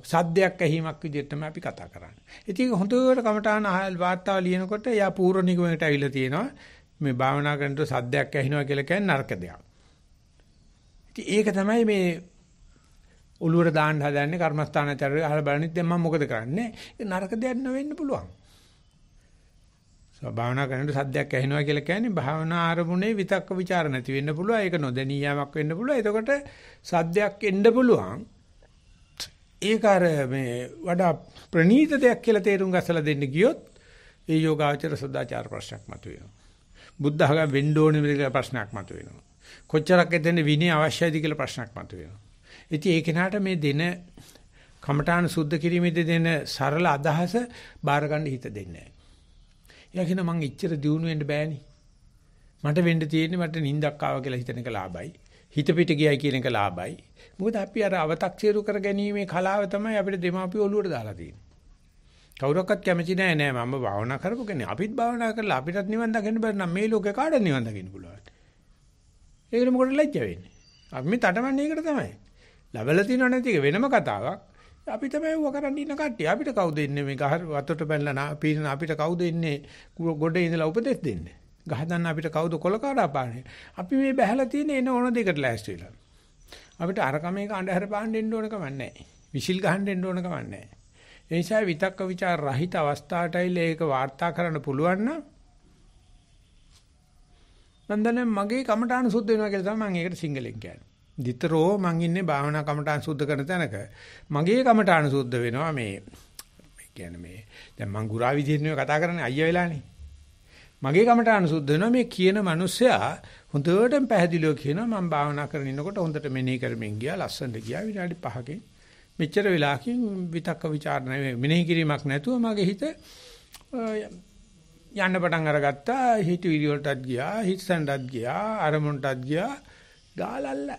සද්දයක් ඇහිීමක් විදිහට තමයි අපි කතා කරන්නේ. ඉතින් හොඳට කමඨාන වාර්තාව ලියනකොට යා පූර්ව නිගමනයට අවිලා තියෙනවා. මේ භාවනා කරනකොට සද්දයක් ඇහිනවා කියලා කියන්නේ නරක දෙයක්. ඉතින් ඒක තමයි මේ ඔළුවට දාන්න හදන්නේ කර්මස්ථානාචාරය අහලා බලනිත් දැන් මම මොකද කරන්නේ? ඒක නරක දෙයක් නෙවෙන්න පුළුවන්. භාවනා කරනකොට සද්දයක් ඇහෙනවා කියලා කියන්නේ භාවනා ආරමුණේ විතක්ක ਵਿਚාර නැති වෙන්න පුළුවන්. ඒක නොදැනී යාමක් වෙන්න පුළුවන්. එතකොට සද්දයක් එන්න පුළුවන්. ඒක අර මේ වඩා ප්‍රණීත දෙයක් කියලා තේරුම් ගස්සලා දෙන්න ගියොත් ඒ යෝගාචර සදාචාර ප්‍රශ්නයක් මතුවෙනවා. බුද්ධ ධර්ම වෙන්න ඕනේ කියලා ප්‍රශ්නයක් මතුවෙනවා. කොච්චරක් එතන විනය අවශ්‍යයිද කියලා ප්‍රශ්නයක් මතුවෙනවා. ඉතින් ඒ කෙනාට මේ දෙන කමඨාන සුද්ධ කිරීමේදී දෙන සරල අදහස බාර ගන්න හිත දෙන්නේ නැහැ. එයා කියන මං ඉච්චර දියුණු වෙන්න බෑනේ. මට වෙන්න තියෙන්නේ මට නිින්දක් ආවා කියලා හිතන එක ලාභයි. හිත පිට ගියයි කියන එක ලාභයි. මොකද අපි අර අව탁සීරු කරගැනීමේ කලාව තමයි අපිට දෙමාපිය ඔළුවට දාලා තියෙන්නේ. කවුරක්වත් කැමති නෑ මම භාවනා කරපු කෙනෙක්. අපිත් භාවනා කරලා අපිටත් නිවන් දකින්න බැරි නම් මේ ලෝකේ කාටද නිවන් දකින්න පුළුවන්. ඒකට මොකටද ලැජ්ජ වෙන්නේ? අපි මේ තටමන්නේ ඒකට තමයි. ලැබලා තියෙනව නැති එක වෙනම කතාවක්. අපි තමයි ඌව කරන් ඉන්න කට්ටිය. අපිට කවුද ඉන්නේ මේ ගහ වතට බැලලා පීනන අපිට කවුද ඉන්නේ ගොඩේ ඉඳලා උපදෙස් දෙන්නේ. ගහ දන්න අපිට කවුද කොල කාඩා පාන්නේ. අපි මේ බහැලා තියෙන එන ඕන දෙයකට ලෑස්ති වෙලා. අපිට අරකමේක අඳුර පාන්න දෙන්න ඕන කම නැහැ. විසිල් ගහන්න දෙන්න ඕන කම නැහැ. ඒ නිසා විතක්ක ਵਿਚාර රහිත අවස්ථාවටයි ඒක වාර්තා කරන්න පුළුවන් නම් නන්දනේ මගේ කමඨාන සුද්ධ වෙනවා කියලා තමයි මම ඒකට සිංහලෙන් කියන්නේ. දිතරෝ මං ඉන්නේ භාවනා කමඨාන සුද්ධ කරන තැනක මගේ කමඨාන සුද්ධ වෙනවා මේ කියන්නේ මේ දැන් මං ගුරා විදිහට නෙවෙයි කතා කරන්නේ අයියා වෙලානේ. මගේ කමඨාන සුද්ධ වෙනවා මේ කියන මිනිස්සයා හොඳටම පැහැදිලිව කියනවා මම භාවනා කරගෙන ඉන්නකොට හොඳට මෙනෙහි කරමින් ගියා ලස්සනට ගියා විනාඩි 5කින් මෙච්චර වෙලාවකින් විතක්ක ਵਿਚාර නෙවෙයි මෙනෙහි කිරීමක් නැතුව මගේ හිත යන්න පටන් අරගත්තා හිත විරියලටත් ගියා හිත සැඬත් ගියා අරමුණටත් ගියා ගාලල්ල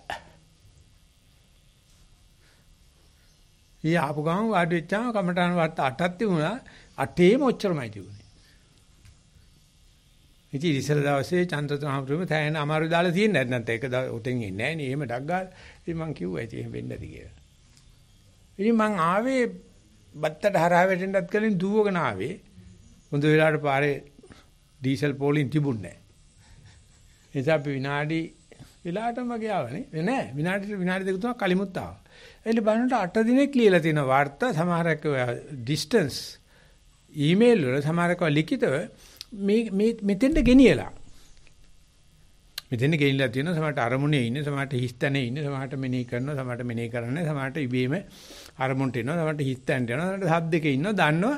ඊ ආපු ගමන් වාඩි වෙච්චාම කමටහන් වත් 8ක් තිබුණා 8ේම ඔච්චරමයි තිබුණේ. ඉතින් ඉස්සර දවසේ චන්ද්‍රතුමාරුම තැන අමාරු දාලා තියෙන්නේ නැත්නම් ඒක උතෙන් එන්නේ නැහැ නේ එහෙම ඩක් ගාලා. ඉතින් මං කිව්වා ඉතින් එහෙම වෙන්නේ නැති කියලා. ඉතින් මං ආවේ බත්තට හරහා වැටෙන්නත් කලින් දුවගෙන ආවේ. හොඳ වෙලාවට පාරේ ඩීසල් පෝලින් තිබුණේ නැහැ. ඒ නිසා අපි විනාඩි වෙලාවටම වගේ ආවනේ නෑ විනාඩි දෙක තුනක් කලිමුත් ආවා. එළ බලනකොට 8 දිනක් ලියලා තියෙන වාර්තා සමහරක් ඩිස්ටන්ස් ඊමේල් වල සමහරක් ලිඛිතව මේ මෙතෙන්ට ගෙනියලා මෙතන ගෙනිලා තියෙනවා සමහරට අරමුණේ ඉන්නේ සමහරට හිස්තැනේ ඉන්නේ සමහරට මෙනෙහි කරනවා සමහරට මෙනෙහි කරන්නේ සමහරට ඉබේම අරමුණට එනවා සමහරට හිස්තැනට යනවා සමහරට හද්දක ඉන්නවා දන්නවා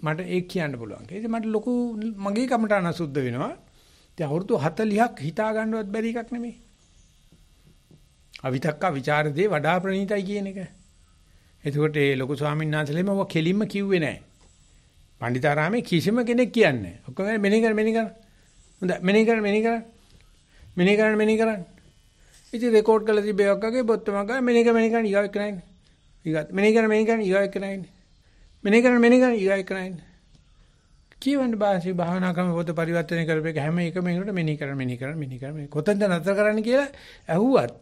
මට ඒක කියන්න පුළුවන්. ඒක මට ලොකු මගේ කමටහන සුද්ධ වෙනවා. ඉතින් අවුරුදු 40ක් හිතා ගන්නවත් බැරි එකක් නෙමෙයි. අවිතක්ක ਵਿਚාරදී වඩා ප්‍රණීතයි කියන එක. එතකොට ඒ ලොකු ස්වාමීන් වහන්සේලෙම ඔය කෙලින්ම කිව්වේ නැහැ. පණ්ඩිතාරාමේ කිසිම කෙනෙක් කියන්නේ නැහැ. ඔක්කොම මෙනෙහි කර. හොඳයි මෙනෙහි කරන්න. ඉතින් රෙකෝඩ් කරලා තිබේවක් වගේ බොත්තමක් ගා මෙනෙහි කරන්න ඊගාව එක්ක නැන්නේ. ඊගාව මෙනෙහි කරන්න ඊගාව එක්ක නැන්නේ. මෙනෙහි කරන්න ඊගාව එක්ක නැන්නේ. කියවන්න බාසි භාවනා ක්‍රම පොත පරිවර්තනය කරපේක හැම එකම එකට මෙනෙහි කරන්න. කොතෙන්ද නතර කරන්න කියලා ඇහුවත්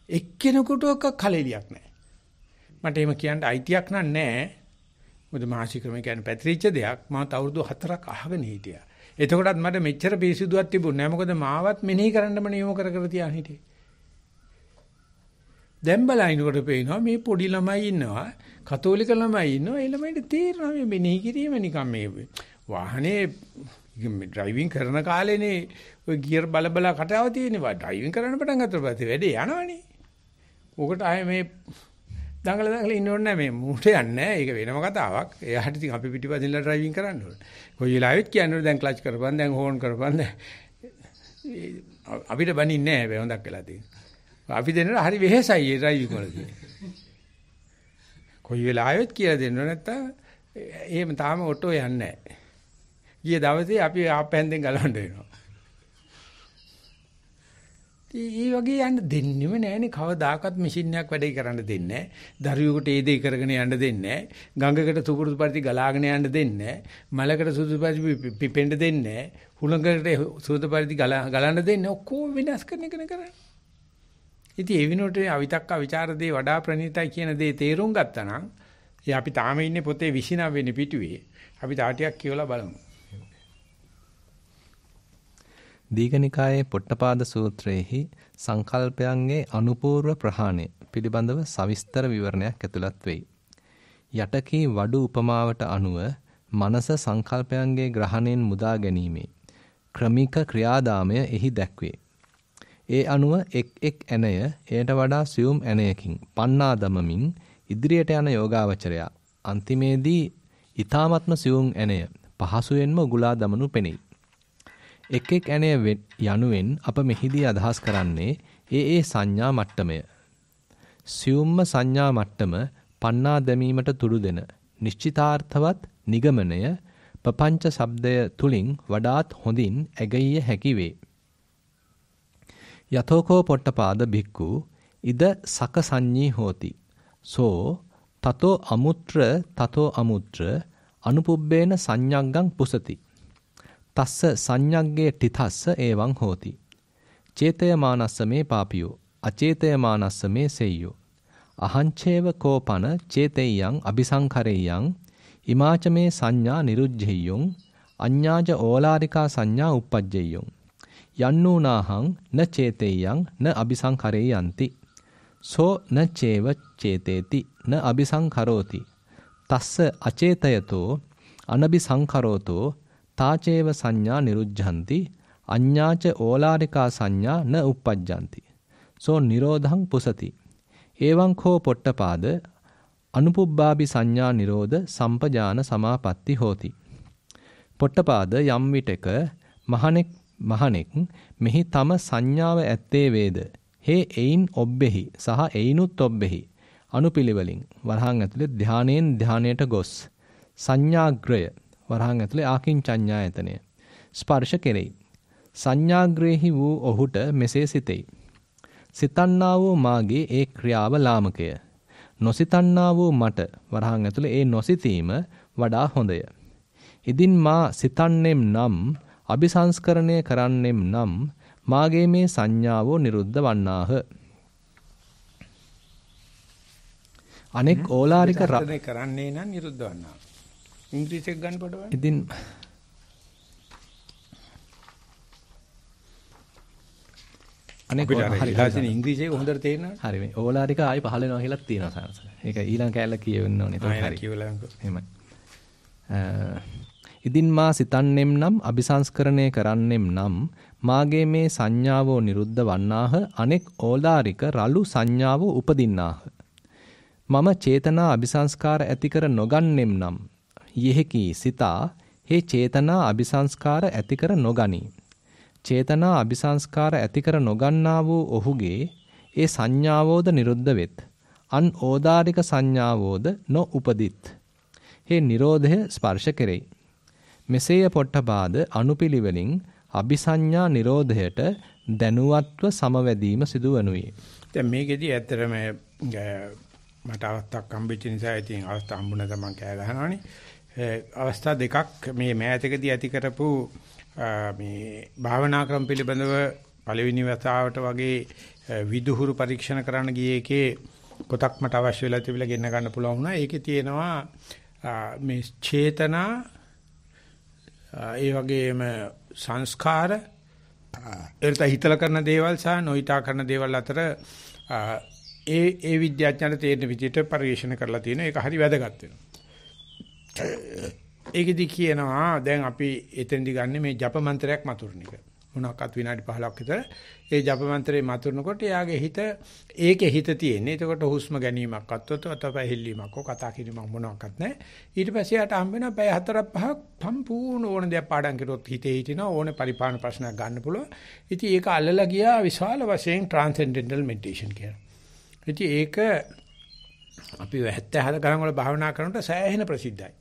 එක්කෙනෙකුට ඔක්ක කලෙලියක් නැහැ. මට එහෙම කියන්න අයිතියක් නැහැ. මොකද මහසි ක්‍රම කියන්නේ පැතිරිච්ච දෙයක්. මම අවුරුදු 4ක් අහගෙන හිටියා. එතකොටත් මට මෙච්චර පිරිසිදුවක් තිබුණේ නැහැ. මොකද මාවත් මෙනෙහි කරන්නම නියම කර තියාන හිටියේ. දැන් බලනකොට පේනවා මේ පොඩි ළමයි ඉන්නවා, කතෝලික ළමයි ඉන්නවා. ඒ ළමයිට තේරෙනවා මේ මෙනෙහි කිරීම නිකන් මේ වාහනේ ඩ්‍රයිවිං කරන කාලේනේ ඔය ගියර් බල කතාව තියෙනවා. ඩ්‍රයිවිං කරන්න පටන් ගත්තට පස්සේ වැඩේ යනවනේ. ඔකට ආයේ මේ දඟල ඉන්න ඕනේ නැහැ මේ මූට යන්නේ. ඒක වෙනම කතාවක්. එයාට ඉතින් අපි පිටිපදින්ලා ඩ්‍රයිවිං කරන්න ඕනේ. කොයි වෙලාවෙත් කියන්නේ දැන් ක්ලච් කරපන්, දැන් හෝන් කරපන්. අපිට බනින්නේ නැහැ හැබැයි හොඳක් වෙලා තියෙනවා. අපි දෙන්නට හරි වෙහෙසයි ඒ ඩ්‍රයිවිං වලදී. කොයි වෙලාවෙත් කියලා දෙන්න නැත්තම් එහෙම තාම ඔටෝ යන්නේ නැහැ. ගිය දවසේ අපි ආපැන්දෙන් ගලවන්න වෙනවා. ඒ වගේ යන්න දෙන්නෙම නැහැනේ කවදාකවත් මැෂින් එකක් වැඩේ කරන්න දෙන්නේ නැහැ. දරුවෙකුට ඒ දේ කරගෙන යන්න දෙන්නේ නැහැ. ගඟකට සුකුරුතු පරිදි ගලාගෙන යන්න දෙන්නේ නැහැ. මලකට සුදුසු පරිදි පිපෙන්න දෙන්නේ නැහැ. හුලඟකට සුදුසු පරිදි ගලන්න දෙන්නේ ඔක්කොම වෙනස් කරන එකනේ කරන්නේ. ඉතින් ඒ විනෝට අවිතක්ක ਵਿਚාර දේ වඩා ප්‍රණීතයි කියන දේ තේරුම් ගත්තා නම් අපි තාම ඉන්නේ පොතේ 29 වෙනි පිටුවේ. අපි තා ටිකක් කියවලා බලමු. දීඝනිකායේ පොට්ටපාද සූත්‍රයේහි සංකල්පයන්ගේ අනුපූර්ව ප්‍රහාණය පිළිබඳව සවිස්තර විවරණයක් ඇතුළත් වෙයි. යටකී වඩු උපමාවට අනුව මනස සංකල්පයන්ගේ ග්‍රහණයෙන් මුදා ගැනීමේ ක්‍රමික ක්‍රියාදාමය එහි දැක්වේ. ඒ අනුව එක් ඇනය එයට වඩා සියුම් ඇනයකින් පන්නා දමමින් ඉදිරියට යන යෝගාවචරයා අන්තිමේදී ඊ타ත්ම සියුම් ඇනය පහසුවෙන්ම උගුලා දමනු පෙනෙයි. එක් ඇනය යනුවෙන් අප මෙහිදී අදහස් කරන්නේ ඒ සංඥා මට්ටමය. සියුම්ම සංඥා මට්ටම පන්නා දැමීමට තුඩු දෙන නිශ්චිතාර්ථවත් නිගමනය ප්‍රපංච ශබ්දය තුලින් වඩාත් හොඳින් ඇගීය හැකි වේ. යතෝකෝ පොට්ටපාද භික්ඛු ඉද සක සංඤී හෝති. සෝ තතෝ අමුත්‍ර අනුපුබ්බේන සංඤග්ගං පුසති. තස්ස සංඤග්ගේ තිතස්ස එවං හෝති. චේතය මානස්ස මේ පාපියෝ අචේතය මානස්ස මේ සෙය්‍යෝ. අහංචේව කෝපන චේතේයං අபிසංකරේයං ඉමාච මේ සංඥා නිරුජ්ජෙය්‍යොං අඤ්ඤාජ ඕලාරිකා සංඥා uppajjeyyොං. යන්නූනාහං න චේතේයං න අபிසංකරේයන්ති. සෝ න චේව චේතේති න අபிසංකරෝති. තස්ස අචේතයතෝ අනபிසංකරෝතෝ තාචේව සංඥා නිරුද්ධಂತಿ අඤ්ඤාච ඕලාරිකා සංඥා න uppajjanti. සෝ නිරෝධං පුසති. එවං කෝ පොට්ටපාද අනුපුබ්බාපි සංඥා නිරෝධ සම්පජාන සමාපatti හෝති. පොට්ටපාද යම් විටක මහණෙක් මෙහි තම සංඥාව ඇත්තේ වේද. හේ එයින් ඔබ්බෙහි සහ එයිනුත් ඔබ්බෙහි අනුපිළිවෙලින් වරහන් ඇතුලේ ධානයෙන් ධානයට ගොස් සංඥාග්‍රය වරහන් ඇතුලේ ආකින්චඤ්ඤායතනය ස්පර්ශ කෙරෙයි. සංඥාග්‍රේහි වූ ඔහුට මෙසේ සිතෙයි. සිතන්නා වූ මාගේ ඒ ක්‍රියාව ලාමකය. නොසිතන්නා වූ මට වරහන් ඇතුලේ ඒ නොසිතීම වඩා හොඳය. ඉදින් මා සිතන්නෙම් නම් අபிසංස්කරණය කරන්නෙම් නම් මාගේ මේ සංඥාවෝ නිරුද්ධ වන්නාහ. අනෙක් ඕලාරික රත්නේ කරන්නේ නම් නිරුද්ධ වන්නාහ. ඉංග්‍රීසියෙන් ගන්න පොඩ්ඩක්. ඉතින් අනෙක් හරි ඉංග්‍රීසියෙන් හොඳට තේරෙනවා. හරි මේ ඕලාරික ආයි පහල වෙනවා කියලා තියෙනවා සාරස. ඒක ඊළඟ කැලල කියවෙන්න ඕනේ. ඒක හරි. එහෙමයි. ඉදින් මා සිතන්නෙම් නම් අபிසංස්කරණය කරන්නෙම් නම් මාගේ මේ සංඥාවෝ නිරුද්ධ වන්නාහ අනෙක් ඕලාරික රළු සංඥාවෝ උපදින්නාහ. මම චේතනා අபிසංස්කාර ඇති කර නොගන්නෙම් නම් යෙහිකි සිතා හේ චේතනා අபிසංස්කාර ඇති කර නොගනී. චේතනා අபிසංස්කාර ඇති කර නොගන්නා වූ ඔහුගේ ඒ සංඥාවෝද නිරුද්ධ වෙත්. අන් ඕදාරික සංඥාවෝද නොඋපදිත්. හේ නිරෝධය ස්පර්ශ කෙරෙයි. මෙසේය පොට්ටපාද අනුපිළිවෙලින් අபிසඤ්ඤා නිරෝධයට දැනුවත්ව සමවැදීම සිදුවනුයේ. දැන් මේකෙදි ඇත්තටම මට අවස්ථාවක් හම්බෙච්ච නිසා ඉතින් අවස්ථා හම්බුණා තමයි කෑ ගහනවානේ. අවස්ථා දෙකක් මේ මෑතකදී ඇති කරපු මේ භාවනා ක්‍රම පිළිබඳව පළවෙනි වතාවට වගේ විදුහුරු පරීක්ෂණ කරන්න ගියේ එකේ පොතක් මට අවශ්‍ය වෙලා තිබිලා ගෙන්න ගන්න පුළුවන් වුණා. ඒකේ තියෙනවා මේ චේතනා ඒ වගේම සංස්කාර එර්ත හිතලා කරන දේවල් සහ නොහිතා කරන දේවල් අතර ඒ විද්‍යාඥයන්ට තේරෙන විදිහට පරිශීලනය කරලා තියෙනවා. ඒක හරි වැදගත් වෙනවා. ඒකෙදි කියනවා දැන් අපි එතෙන්දි ගන්න මේ ජප මන්ත්‍රයක් මතුරුන එක. මොනක්වත් විනාඩි 15ක් විතර ඒ ජප මන්ත්‍රේ මතුරුනකොට එයාගේ හිත ඒකේ හිත තියෙන්නේ. එතකොට හුස්ම ගැනීමක් අත්වත අතපය හිල්ලීමක් කතා කිරීමක් මොනවාක්වත් නැහැ. ඊට පස්සේ යාට හම්බ වෙනවා පැය 4-5ක් සම්පූර්ණ ඕන දෙයක් පාඩම් කළොත් හිතේ හිටිනවා ඕනේ පරිපාලන ප්‍රශ්නයක් ගන්න පුළුවන්. ඉතින් ඒක අල්ලලා ගියා විශාල වශයෙන් transcendental meditation කියලා. ඉතින් ඒක අපි 70 ගණන් වල භාවනා කරනකොට සෑහෙන ප්‍රසිද්ධයි.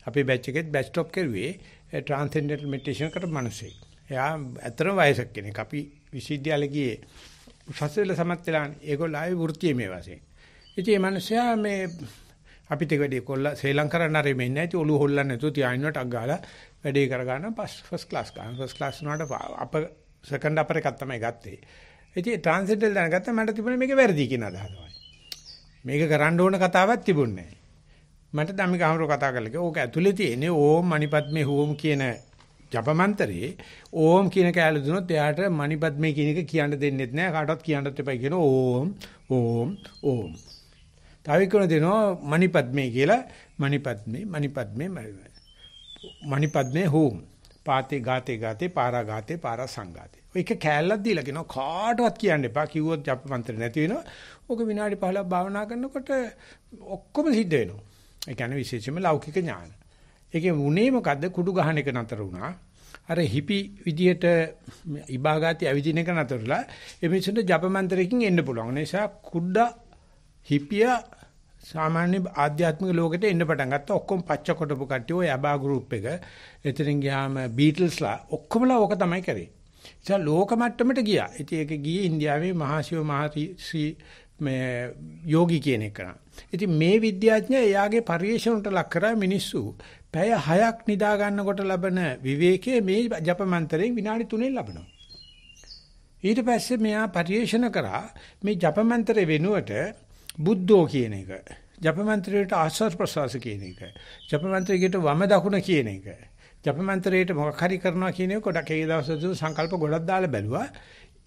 අපේ බැච් එකෙත් බැච් ස්ටොප් කරුවේ transcendental meditation කරපු මිනිස්සෙක්. එයා අතරම වයසක කෙනෙක්. අපි විශ්වවිද්‍යාලේ ගියේ උසස්වල සමත් වෙලානේ. ඒගොල්ලෝ ආවේ වෘත්තියේ මේ වශයෙන්. ඉතින් මේ මිනිස්සයා මේ අපිට වැඩි කොල්ල ශ්‍රී ලංකාවේ නරෙ මෙන්නේ නැති ඔළුව හොල්ලන්නේ නැතුව තියාින්නට අක් ගාලා වැඩේ කරගන්න ෆස්ට් ක්ලාස් ගන්න. ෆස්ට් ක්ලාස් උනාට අප සෙකන්ඩ් අපර් එකක් තමයි ගත්තේ. ඉතින් ට්‍රාන්ස්ලේටර් දැනගත්තා මට තිබුණේ මේක වැරදි කියන අදහසමයි. මේක කරන්න ඕන කතාවක් තිබුණේ නැහැ. මට ධම්මික අහමරෝ කතා කරලා කිව්වා ඕක ඇතුලේ තියෙන්නේ ඕම් මණිපද්මේ හෝම් කියන ජප මන්ත්‍රයේ ඕම් කියන කැලේ දුනොත් එයාට මණිපද්මේ කියන එක කියන්න දෙන්නෙත් නෑ කාටවත් කියන්නත් එපා කියන ඕම් ඕම් ඕම්. තව එක්කන දෙනවා මණිපද්මේ කියලා මණිපද්මේ හෝම් පාතේ ගාතේ ගාතේ පාරා ගාතේ පාරා සංගාතේ. ඔයක කැලලක් දීලා කියනවා කාටවත් කියන්න එපා කිව්වොත් ජප මන්ත්‍රේ නැති වෙනවා. ඕක විනාඩි 15ක් භාවනා කරනකොට ඔක්කොම සිද්ධ වෙනවා. ඒ කියන්නේ විශේෂයෙන්ම ලෞකික ඥාන. ඒකේ මුනේ මොකද්ද කුඩු ගහන එක නතර වුණා. අර හිපි විදියට ඉබාගාති ඇවිදින එක නතරලා ඒ මිනිස්සුන්ට ජප මන්ත්‍රයකින් එන්න පුළුවන්. ඒ නිසා කුඩා හිපිය සාමාන්‍ය ආධ්‍යාත්මික ලෝකෙට එන්න පටන් ගත්තා. ඔක්කොම පච්ච කොටපු කට්ටිය ඔය අබා ගෲප් එක. එතනින් ගියාම බීටල්ස්ලා ඔක්කොමලා ඕක තමයි කරේ. ඒ ලෝක මට්ටමට ගියා. ඉතින් ඒක ගියේ ඉන්දියාවේ මහාශිව මහරි මේ යෝගි කියන එක. ඉතින් මේ විද්‍යාඥයා එයාගේ පරිශ්‍රණයට ලක් කරා මිනිස්සු පැය 6ක් නිදා ගන්නකොට ලබන විවේකයේ මේ ජප මන්ත්‍රයෙන් විනාඩි 3න් ලබනවා. ඊට පස්සේ මෙයා පරිශ්‍රණ කරා මේ ජප මන්ත්‍රේ වෙනුවට බුද්ධෝ කියන එක. ජප මන්ත්‍රයට ආස්වාද ප්‍රසවාස කියන එක. ජප මන්ත්‍රයට වම දකුණ කියන එක. ජප මන්ත්‍රයට මොකක් හරි කරනවා කියන එක ගොඩක් ඒ දවස්වල සංකල්ප ගොඩක් දාලා බැලුවා.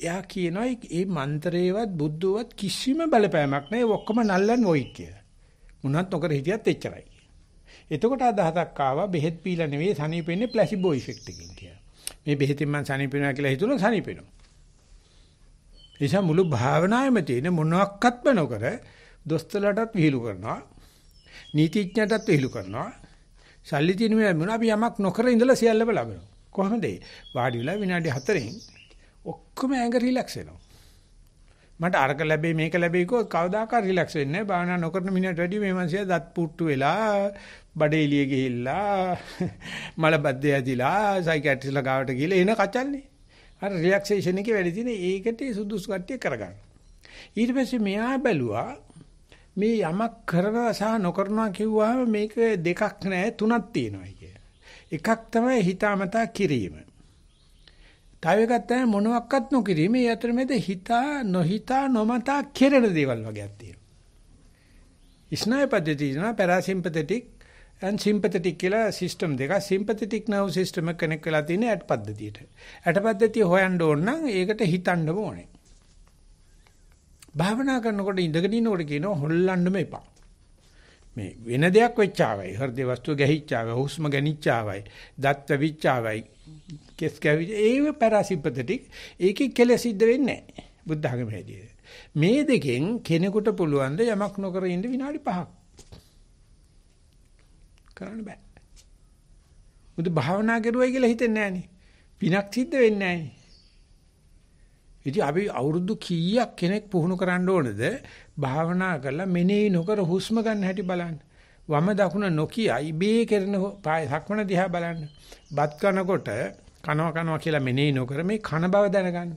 එයා කියනවා මේ මන්ත්‍රේවත් බුද්ධවත් කිසිම බලපෑමක් නැහැ. ඔක්කොම නල්ලන් වොයික් කියලා. මොනවත් නොකර හිටියත් එච්චරයි. එතකොට අදහසක් ආවා බෙහෙත් පීලා නෙවෙයි සනීපෙන්නේ ප්ලාසිබෝ ඉෆෙක්ට් එකකින් කියලා. මේ බෙහෙතින් මං සනීපෙනවා කියලා හිතුණා සනීපෙනවා. ඒ නිසා මුළු භාවනාවෙම තියෙන මොනක්වත්ම නොකර දොස්තරලටත් විහිළු කරනවා. නීතිඥයටත් විහිළු කරනවා. සල්ලි තියෙන මේ අපි යමක් නොකර ඉඳලා සියල්ලම ලබනවා. කොහොමද ඒ? වාඩි වෙලා විනාඩි 4න් ඔක්කොම ඇඟ රිලැක්ස් වෙනවා. මට අරක ලැබෙයි මේක ලැබෙයි කෝ කවදාකවත් රිලැක්ස් වෙන්නේ නැහැ. භාවනා නොකරන මිනිහට වැඩිය මේ මනසිය දත් පුට්ටු වෙලා බඩේ එළිය ගිහිල්ලා මල බද්දේ ඇදිලා සයිකියාට්‍රිස්ලා ගාවට ගිහලා එන කචල්නේ. අර රිලැක්සේෂන් එකේ වැඩි තියෙන ඒකට සුදුසු කට්ටිය කරගන්න. ඊට පස්සේ මෙයා බැලුවා මේ යමක් කරනවා සහ නොකරනවා කිව්වහම මේක දෙකක් නෑ තුනක් තියෙනවා කිය. එකක් තමයි හිතාමතා කිරීම. තව එකක් තමයි මොනවත් නොකිරීම. ඒ අතරමැද හිතා නොහිතා නොමතා කෙරෙන දේවල් වගේක් තියෙනවා. ස්නායු පද්ධතිය තියෙනවා පැරාසිම්පතටික් and sympathetic කියලා සිස්ටම් දෙකක්. sympathetic nerve system එක කනෙක්ට් වෙලා තියෙන ඇට පද්ධතියට. ඇට පද්ධතිය හොයන්න ඕන නම් ඒකට හිතන්න ඕනේ. භාවනා කරනකොට ඉඳගෙන ඉන්නකොට කියනවා හොල්ලන්නම එපා. මේ වෙන දෙයක් වෙච්චාවයි. හෘද වස්තුව ගැහිච්චාවයි, හුස්ම ගැනිච්චාවයි, දත් වැවිච්චාවයි, කෙස් කැවිලි ඒව පැරාසිම්පතටික්. ඒකේ කෙලෙස් සිද්ධ වෙන්නේ නැහැ. බුද්ධ ධර්ම හැටියට. මේ දෙකෙන් කෙනෙකුට පුළුවන් ද යමක් නොකර ඉන්න විනාඩි 5ක්. කරන්න බෑ. මුද භාවනා කරුවයි කියලා හිතෙන්නේ නැහනේ. පිනක් සිද්ධ වෙන්නේ නැහනේ. ඉතින් අපි අවුරුදු කීයක් කෙනෙක් පුහුණු කරන්න ඕනද භාවනා කරලා මෙනෙහි නොකර හුස්ම ගන්න හැටි බලන්න. වම දකුණ නොකිය ඉබේ කරන සක්මන දිහා බලන්න. බත් කනකොට කනවා කියලා මෙනෙහි නොකර මේ කන බව දැනගන්න.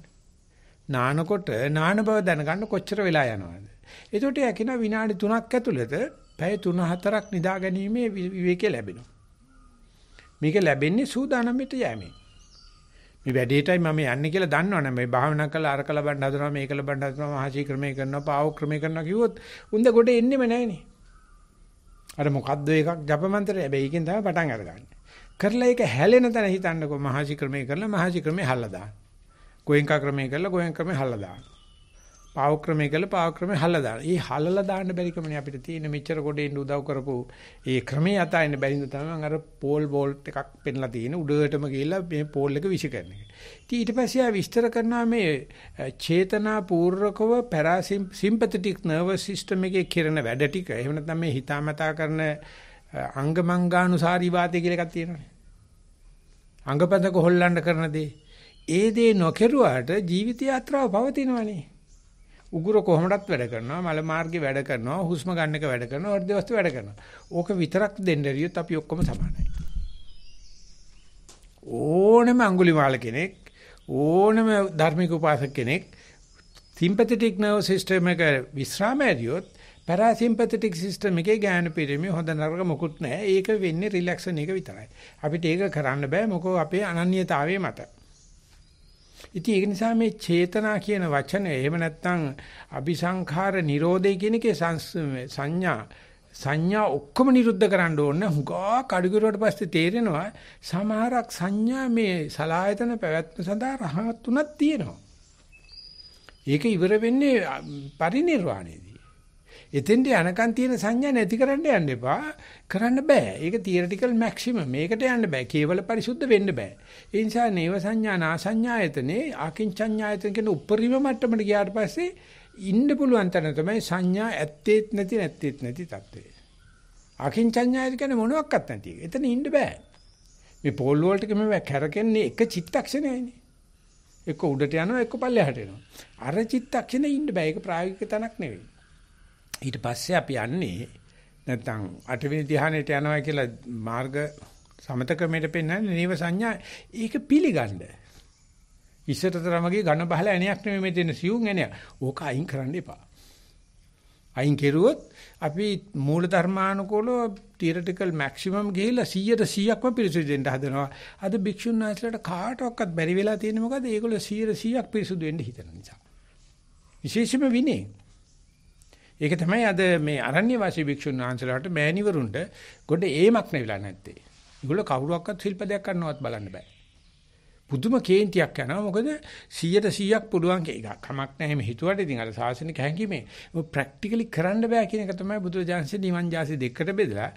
නානකොට නාන බව දැනගන්න කොච්චර වෙලා යනවද? එතකොට යකින විනාඩි 3ක් ඇතුළත පැය 3-4ක් නිදා ගැනීමේ විවේකය ලැබෙනවා. මේක ලැබෙන්නේ සූදානම්ෙට යෑමෙන්. මේ වැඩේටයි මම යන්නේ කියලා දන්නවනේ මේ භාවනා කරලා අරක ලබන්න හදනවා මේක ලබන්න හදනවා මහසී ක්‍රමයේ කරනවා පාව ක්‍රමයේ කරනවා කිව්වොත් උන්ද ගොඩ එන්නෙම නැහනේ. අර මොකද්ද එකක් ජපමන්ත්‍රය හැබැයි ඒකෙන් තමයි පටන් අරගන්නේ. කරලා ඒක හැලෙන තැන හිතන්නකෝ මහසී ක්‍රමයේ කරලා මහසී ක්‍රමයේ හල්ලා දාන්න. ගෝයන්කා ක්‍රමයේ කරලා ගෝයන් ක්‍රමයේ හල්ලා දාන්න. පාව ක්‍රමයේ කරලා පාව ක්‍රමයේ හල්ලා දාන්න. මේ හල්ලා දාන්න බැරි කමනේ අපිට තියෙන මෙච්චර කොටේ ඉන්න උදව් කරපු ඒ ක්‍රමයේ අතයින්න බැරිඳ තමයි මම අර පෝල් බෝල්ට් එකක් පෙන්ලා තියෙන උඩටම ගිහිල්ලා මේ පෝල් එක විසි කරන එක. ඊට පස්සේ ආ විස්තර කරනවා මේ චේතනා පූර්වකව පැරාසිම්පැතටික් නර්වස් සිස්ටම් එකේ කිරණ වැඩ ටික. එහෙම නැත්නම් මේ හිතාමතා කරන අංගමංගානුසාරී වාතය කියලා එකක් තියෙනවානේ. අංගපදක හොල්ලන්න කරන දේ. ඒ දේ නොකරුවාට ජීවිත යාත්‍රාව පවතිනවනේ. උගුර කොහොමදත් වැඩ කරනවා, මල මාර්ගේ වැඩ කරනවා, හුස්ම ගන්න එක වැඩ කරනවා, වර්ධ වස්තු වැඩ කරනවා. ඕක විතරක් දෙන්න ඇරියොත් අපි ඔක්කොම සමානයි. ඕනම අඟුලිමාල කෙනෙක්, ඕනම ධර්මික උපාසක කෙනෙක් සිම්පැතටික් නර්වස් සිස්ටම් එක විස්රාම ඇරියොත් පැරාසිම්පැතටික් සිස්ටම් එකේ ගායන පිරිමේ හොඳ නරක මොකුත් නැහැ. ඒක වෙන්නේ රිලැක්සන් එක විතරයි. අපිට ඒක කරන්න බෑ මොකෝ අපේ අනන්‍යතාවයේ මත. ඉතින් ඒක නිසා මේ චේතනා කියන වචනය එහෙම නැත්නම් අபிසංඛාර නිරෝධය කියන එකේ සංඥා ඔක්කොම නිරුද්ධ කරන්න ඕනේ. හුඟා කඩුගිරුවට පස්සේ තේරෙනවා සමහරක් සංඥා මේ සලායතන පැවැත්ම සඳහා රහත් තුනක් තියෙනවා. ඒක ඉවර වෙන්නේ පරිණිරවාණයේදී. එතෙන්ට යනකන් තියෙන සංඥා නැති කරන්න යන්න එපා. කරන්න බෑ. ඒක තියරිටිකල් මැක්සිමම්. මේකට යන්න බෑ. කේවල පරිසුද්ධ වෙන්න බෑ. ඒ නිසා නේව සංඥා නා සංඥායතනේ ආකින්චඤ්ඤායතන කියන උපරිම මට්ටමට ගියාට පස්සේ ඉන්න පුළුවන් තැන තමයි සංඥා ඇත්තේත් නැති තත්ත්වය. ආකින්චඤ්ඤායත කියන්නේ මොනවත් නැති එක. එතන ඉන්න බෑ. මේ පෝල් වෝල්ට් එක මේ කැරකෙන්නේ එක චිත්තක්ෂණයයිනේ. එක්ක උඩට යනවා එක්ක පල්ලෙහාට එනවා. අර චිත්තක්ෂණේ ඉන්න බෑ. ඒක ප්‍රායෝගික තැනක් නෙවෙයි. ඊට පස්සේ අපි යන්නේ නැත්නම් අටවෙනි ධ්‍යානෙට යනවා කියලා මාර්ග සමතකමේට පෙන්වන්නේ නීව සංඥා ඒක පිළිගන්න. ඉස්සරතරමගේ ඝන බහල ඇණයක් නෙමෙයි මේ තියෙන සියුම් ඇණයක්. ඕක අයින් කරන්න එපා. අයින් කෙරුවොත් අපි මූල ධර්මානුකූලව තියරිටිකල් මැක්සිමම් ගිහිල්ලා 100%ක්ම පිරිසුදු වෙන්න හදනවා. අද භික්ෂුන් වහන්සේලාට කාටවත් බැරි වෙලා තියෙන්නේ මොකද? ඒගොල්ලෝ 100%ක් පිරිසුදු වෙන්න හිතන නිසා. විශේෂයෙන්ම විනේ ඒක තමයි අද මේ අරණ්‍ය වාසී භික්ෂුන් වහන්සේලාට මෑණිවරුන්ට ගොඩ ඒමක් නැවිලා නැත්තේ. ඒගොල්ලෝ කවුරුවක්වත් ශිල්පදයක් කරනවත් බලන්න බෑ. පුදුම කේන්තියක් යනවා. මොකද 100%ක් පුළුවන් කමක් නැහැ මේ හිතුවට ඉතින් අර සාසනික හැඟීමේ ප්‍රැක්ටිකලි කරන්න බෑ කියන එක තමයි බුදුරජාන්සේ නිවන් ජාසි දෙකට බෙදලා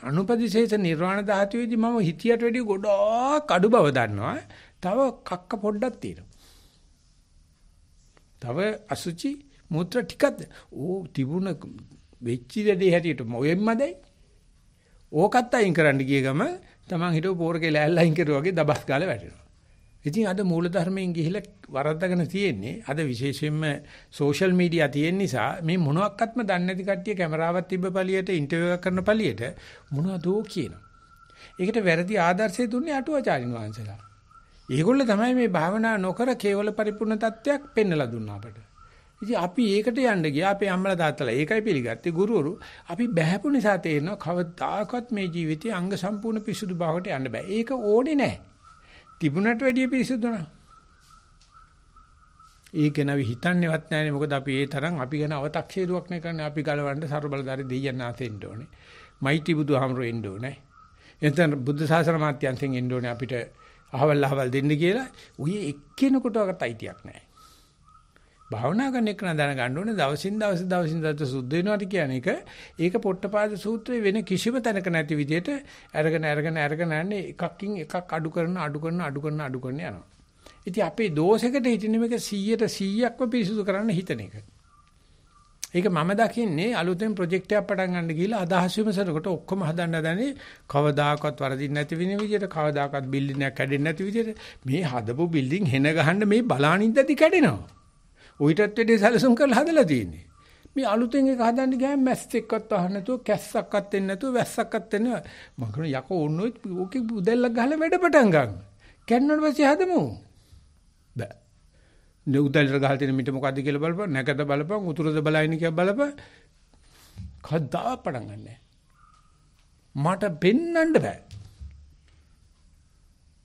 අනුපදිශේෂ නිර්වාණ ධාතුවේදී මම හිතියට වැඩි ගොඩක් අඩු බව දන්නවා. තව කක්ක පොඩ්ඩක් තියෙනවා. තව අසුචි මුත්‍ර ටිකක් තිබුණ වෙච්ච දෙඩේ හැටියට මොයෙන්මදයි ඕකත් අයින් කරන්න ගිය ගම තමන් හිටව පෝරකේ ලෑල්ල අයින් කරුවා වගේ දබස් ගාලා වැටෙනවා. ඉතින් අද මූල ධර්මයෙන් ගිහිලා වරද්දාගෙන තියෙන්නේ අද විශේෂයෙන්ම සෝෂල් මීඩියා තියෙන නිසා මේ මොනවත්ක්ත්ම දන්නේ නැති කට්ටිය කැමරාවක් තිබ්බ පළියට ඉන්ටර්විව් එකක් කරන පළියට මොනවදෝ කියනවා. ඒකට වැරදි ආදර්ශය දුන්නේ අටුවාචාරින් වහන්සේලා. ඒගොල්ලෝ තමයි මේ භාවනා නොකර කේවල පරිපූර්ණ තත්ත්වයක් පෙන්වලා දුන්නා අපට. ඉතින් අපි ඒකට යන්න ගියා අපේ අම්මලා තාත්තලා ඒකයි පිළිගත්තේ ගුරුවරු අපි බහැපු නිසා තේරෙනවා කවදාකවත් මේ ජීවිතයේ අංග සම්පූර්ණ පිරිසුදු බවට යන්න බෑ. ඒක ඕනේ නැහැ. තිබුණට වැඩිය පිරිසුදු නැහැ. ඒක නවි හිතන්නේවත් නැහැනේ මොකද අපි ඒ තරම් අපි ගැන අව탁සේරුවක් නේ කරන්නේ. අපි ගලවන්න ਸਰබලධාරී දෙයියන් ආතෙන්න ඕනේ. මෛත්‍රී බුදුහාමරෝ එන්න ඕනේ. එතන බුද්ධ ශාසන මාත්‍යන්තෙන් එන්න ඕනේ අපිට අහවල් දෙන්න කියලා. උයේ එක්කෙනෙකුටවත් අයිතියක් නැහැ. භාවනා කරන එක නදන ගන්න ඕනේ දවසින් දවස සුද්ධ වෙනවාට කියන එක. ඒක පොට්ටපාද සූත්‍රයේ වෙන කිසිම තැනක නැති විදිහට අරගෙන යන්නේ එකකින් එකක් අඩු කරන යනවා. ඉතින් අපේ දෝෂයකට හිටින්නේ මේක 100%ක්ම පිරිසුදු කරන්න හිතන එක. ඒක මම දකින්නේ අලුතෙන් ප්‍රොජෙක්ට් එකක් පටන් ගන්න ගිහලා අදහස් විමසනකොට ඔක්කොම හදන්නේ කවදාකවත් වරදින්න නැති වෙන විදිහට කවදාකවත් බිල්ඩින් එකක් කැඩෙන්නේ නැති විදිහට මේ හදපු බිල්ඩින් හෙන ගහන්න මේ බලානින්දදී කැඩෙනවා. උවිතත් වෙඩේ සැලසුම් කරලා හදලා තියෙන්නේ. මේ අලුතෙන් එක හදන්න ගියාම මැස් එක්කවත් අහන්න නැතුව කැස්සක්වත් දෙන්නේ නැතුව වැස්සක්වත් දෙන්නේ මම කියන යකෝ ඕනොත් ඕකේ උදැල්ලක් ගහලා වැඩ පටන් ගන්න. කැඩුණාට පස්සේ හදමු. බෑ. උදැල්ලට ගහලා තියෙන මිට මොකද්ද කියලා බලපන් නැකත බලපන් උතුරද බලයින් කියලා බලපන්. කද්දා පටන් ගන්නෑ. මට පෙන්වන්න බෑ.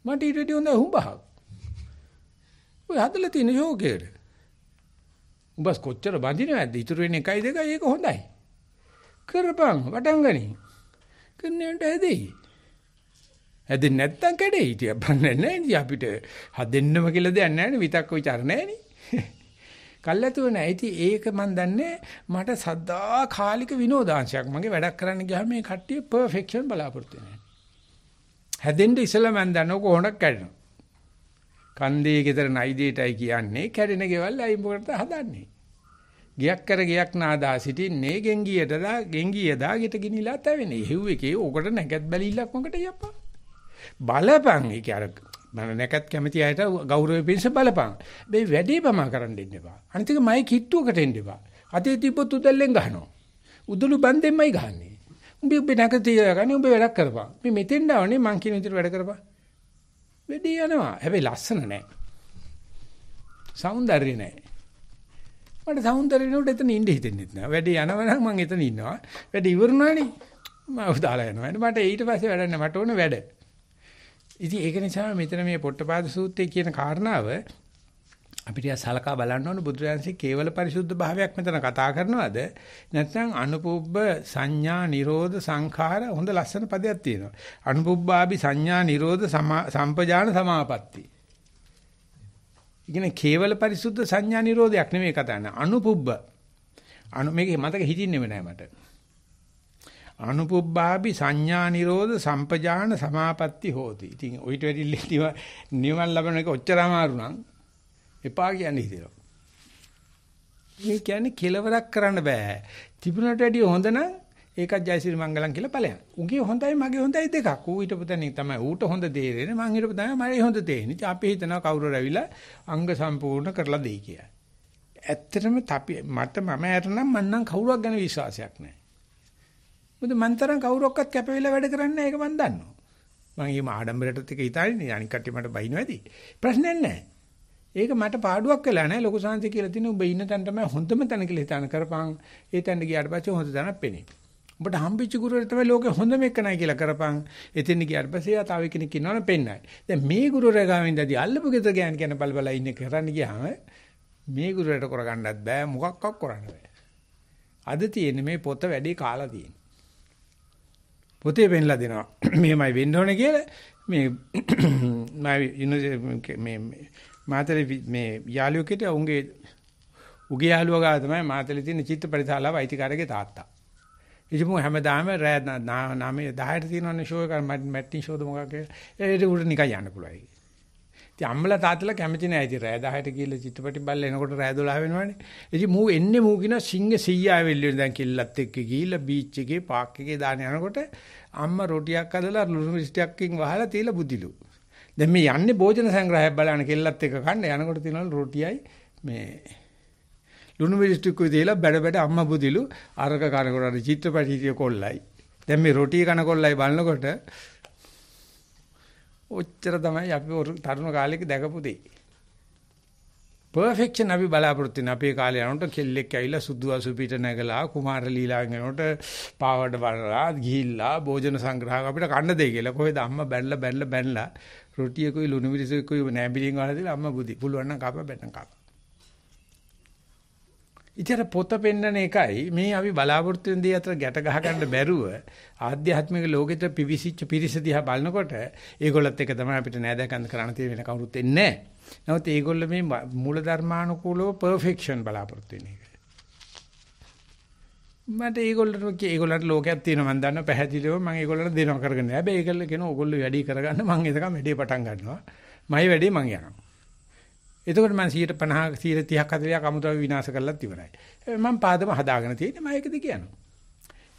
මට ඊට හොඳ හුඹහක්. ඔය හදලා තියෙන යෝගේට. උඹස් කොච්චර බඳිනවද? ඉතුරු වෙන 1 2 ඒක හොඳයි. කරපන් වටන් ගනි. කන්නේන්ට හැදෙයි. හැදෙන්නේ නැත්තම් කැඩෙයි. ඉතින් බන්නේ නැහැ නේ අපිට හදෙන්නම කියලා දෙයක් නැහැ නේ විතක්ක ਵਿਚාර නැහැ නේ. කල්ැතුව නැහැ. ඉතින් ඒක මන් දන්නේ මට සදා කාලික විනෝදාංශයක්. මගේ වැඩක් කරන්න ගියාම මේ කට්ටිය පර්ෆෙක්ෂන් බලාපොරොත්තු වෙනවා. හැදෙන්න ඉස්සෙල්ලා මන් දන්නව කොහොමද කැඩෙනවා. කන්දේ ගෙදර නයි දෙයටයි කියන්නේ කැඩෙන ගෙවල් අයි මොකටද හදන්නේ. ගියක් කර ගියක් නාදා සිටින්නේ ගෙංගියදා ගෙට ගිනිලා තැවෙන්නේ. හිව් එකේ ඕකට නැකත් බැලිල්ලක් මොකට යප්පා. බලපන් ඒක අර මම නැකත් කැමති අයට ගෞරවය පිණිස බලපන්. මේ වැඩේ බමා කරන්න දෙන්න එපා. අනිත් එක මයි කිට්ටුවකට එන්න එපා. අතේ තිබ්බොත් උදැල්ලෙන් ගහනවා. උදළු බන්දෙන්මයි ගහන්නේ. උඹ නැකත් තියගන්නේ උඹ වැඩක් කරපන්. මේ මෙතෙන් ඩවනේ මං කියන විදිහට වැඩ කරපන්. වෙඩි යනවා. හැබැයි ලස්සන නැහැ. సౌందර්ය නැහැ. මට సౌందර්ය නෝට එතන ඉන්න හිතෙන්නේ නැහැ. වැඩි යනවා නම් මං එතන ඉන්නවා. වැඩි ඉවරුණානේ. මම උදාලා යනවා. මට ඊට පස්සේ වැඩ නැහැ. මට ඕන වැඩ. ඉතින් ඒක නිසා මෙතන මේ පොට්ටපාද සූත්‍රයේ කියන කාරණාව අපිට සලකා බලන්න ඕන බුදුරජාණන්සේ කේවල පරිසුද්ධ භාවයක් මෙතන කතා කරනවද නැත්නම් අනුපුබ්බ සංඥා නිරෝධ සංඛාර හොඳ ලස්සන පදයක් තියෙනවා අනුපුබ්බාභි සංඥා නිරෝධ සම්පජාන සමාපatti. ඉතින් කේවල පරිසුද්ධ සංඥා නිරෝධයක් නෙමෙයි කතා කරන්නේ අනුපුබ්බ මේකේ මතක හිතින්නෙම නෑ මට අනුපුබ්බාභි සංඥා නිරෝධ සම්පජාන සමාපatti හෝති. ඉතින් ඔයිට වැඩි නිවන ලබන එක ඔච්චර අමාරු නම් එපා කියන්නේ හිතෙනවා. මේ කියන්නේ කෙලවරක් කරන්න බෑ. තිබුණට වැඩිය හොඳ නම් ඒකත් ජයසිරි මංගලම් කියලා ඵලයක්. උගේ හොඳයි මගේ හොඳයි දෙකක්. ඌ හිටපු තැනින් තමයි ඌට හොඳ තේරෙන්නේ. මං හිටපු තමයි මට හොඳ තේරෙන්නේ. ඉතින් අපි හිතනවා කවුරු රැවිලා අංග සම්පූර්ණ කරලා දෙයි කියලා. ඇත්තටම මම ඇරනම් මං නම් කවුරුවක් ගැන විශ්වාසයක් නැහැ. මොකද මං තරම් කවුරක්වත් කැප වෙලා වැඩ කරන්නේ නැහැ ඒක මං දන්නවා. මං ඊම ආඩම්බරයටත් එක හිතාන්නේ අනික කට්ටිය මට බයිනවා ඇති. ප්‍රශ්නයක් නැහැ. ඒක මට පාඩුවක් වෙලා නැහැ. ලොකු සාන්ති කියලා තියෙන උඹ ඉන්න තැන තමයි හොඳම තැන කියලා හිතාන කරපන්. ඒ තැනට ගියාට පස්සේ හොඳ තැනක් පෙනේ. උඹට හම්බෙච්ච ගුරුවරයා තමයි ලෝකේ හොඳම එකනයි කියලා කරපන්. එතෙන් ගියාට පස්සේ තව කෙනෙක් ඉන්නවනේ පෙන්නයි. දැන් මේ ගුරුවරයා ගාවෙන් ඉඳදී අල්ලපු ගෙදර ගෑන් කියන බල ඉන්නේ කරන්න ගියාම මේ ගුරුවරයාට කරගන්නත් බෑ මොකක්වත් කරන්න බෑ. අද තියෙන්නේ මේ පොත වැඩි කාලා තියෙන්නේ. පොතේ පෙන්ලා දෙනවා. මෙහෙමයි වෙන්න ඕනේ කියලා මේ මේ මාතලේ මේ යාළුවෙකුට උගේ යාළුවා ගාව තමයි මාතලේ තියෙන චිත්‍රපටිශාලාව අයිතිකාරගේ තාත්තා. ඉතින් මම හැමදාම රෑ 9:10ට තියෙනවනේ ෂෝ එක මැට්නි ෂෝද මොකක්ද ඒක උඩ නිකන් යන්න පුළුවන්. ඉතින් අම්මලා තාත්තලා කැමති නෑ. ඉතින් රෑ 10ට ගිහලා චිත්‍රපටි බලලා එනකොට රෑ 12 වෙනවනේ. ඉතින් මූ එන්නේ මූ කියන සිංහ 100 ආවෙල්ලේ දැන් කිල්ලත් එක්ක ගිහලා බීච් එකේ පාක් එකේ දාන යනකොට අම්මා රොටියක් අදලා ලුණු මිස්ටියක්කින් වහලා තියලා බුදිලු. දැන් මේ යන්නේ භෝජන සංග්‍රහයක් බලන්න කෙල්ලත් එක්ක කන්න යනකොට තියෙනවලු රොටියයි මේ ලුණු මිස්ටිකුයි තියලා බඩ අම්මා බුදිලු අරක කනකොට අර චිත්‍රපටියේ කොල්ලයි. දැන් මේ රොටිය කන කොල්ලයි බලනකොට ඔච්චර තමයි අපි තරුණ කාලෙක දැකපු දෙයි. පර්ෆෙක්ෂන් අපි බලාපොරොත්තු වෙන අපේ කාලේ යනකොට කෙල්ලෙක් ඇවිල්ලා සුදු අසුපිට නැගලා කුමාර ලීලාවෙන් යනකොට පාවඩ බලලා ගිහිල්ලා භෝජන සංග්‍රහයක් අපිට කන්න දෙයි කියලා. කොහෙද අම්මා බැනලා රොටියකුයි ලුණු මිරිසකුයි නැඹිලින් වහලා දීලා අම්මා බුදි. පුළුවන් නම් කප බැන්න කප. ඉතින් පොත පෙන්නන එකයි මේ අපි බලාපොරොත්තු වෙන දේ අතර ගැට ගහ ගන්න බැරුව ආධ්‍යාත්මික ලෝකෙට පිවිසිච්ච පිරිස දිහා බලනකොට ඒගොල්ලත් එක තමයි අපිට නෑදකම් කරන්න තියෙන වෙන කවුරුත් එන්නේ නැහැ. නමුත් ඒගොල්ලෝ මේ මූල ධර්මානුකූලව පර්ෆෙක්ෂන් බලාපොරොත්තු වෙන එක. මට ඒගොල්ලන්ට ලෝකයක් තියෙනවා මම දන්නවා පැහැදිලිව මම ඒගොල්ලන්ට දෙනවා කරගෙන. හැබැයි ඒගොල්ලෝ කියනවා ඕගොල්ලෝ වැඩි කරගන්න මම එතකම වැඩේ පටන් ගන්නවා. මයි වැඩේ මං යනවා. එතකොට මම 150 130ක් 40ක් අමුතව විනාශ කරලත් ඉවරයි. මම පාදම හදාගෙන තියෙන්නේ මම ඒකද කියනවා.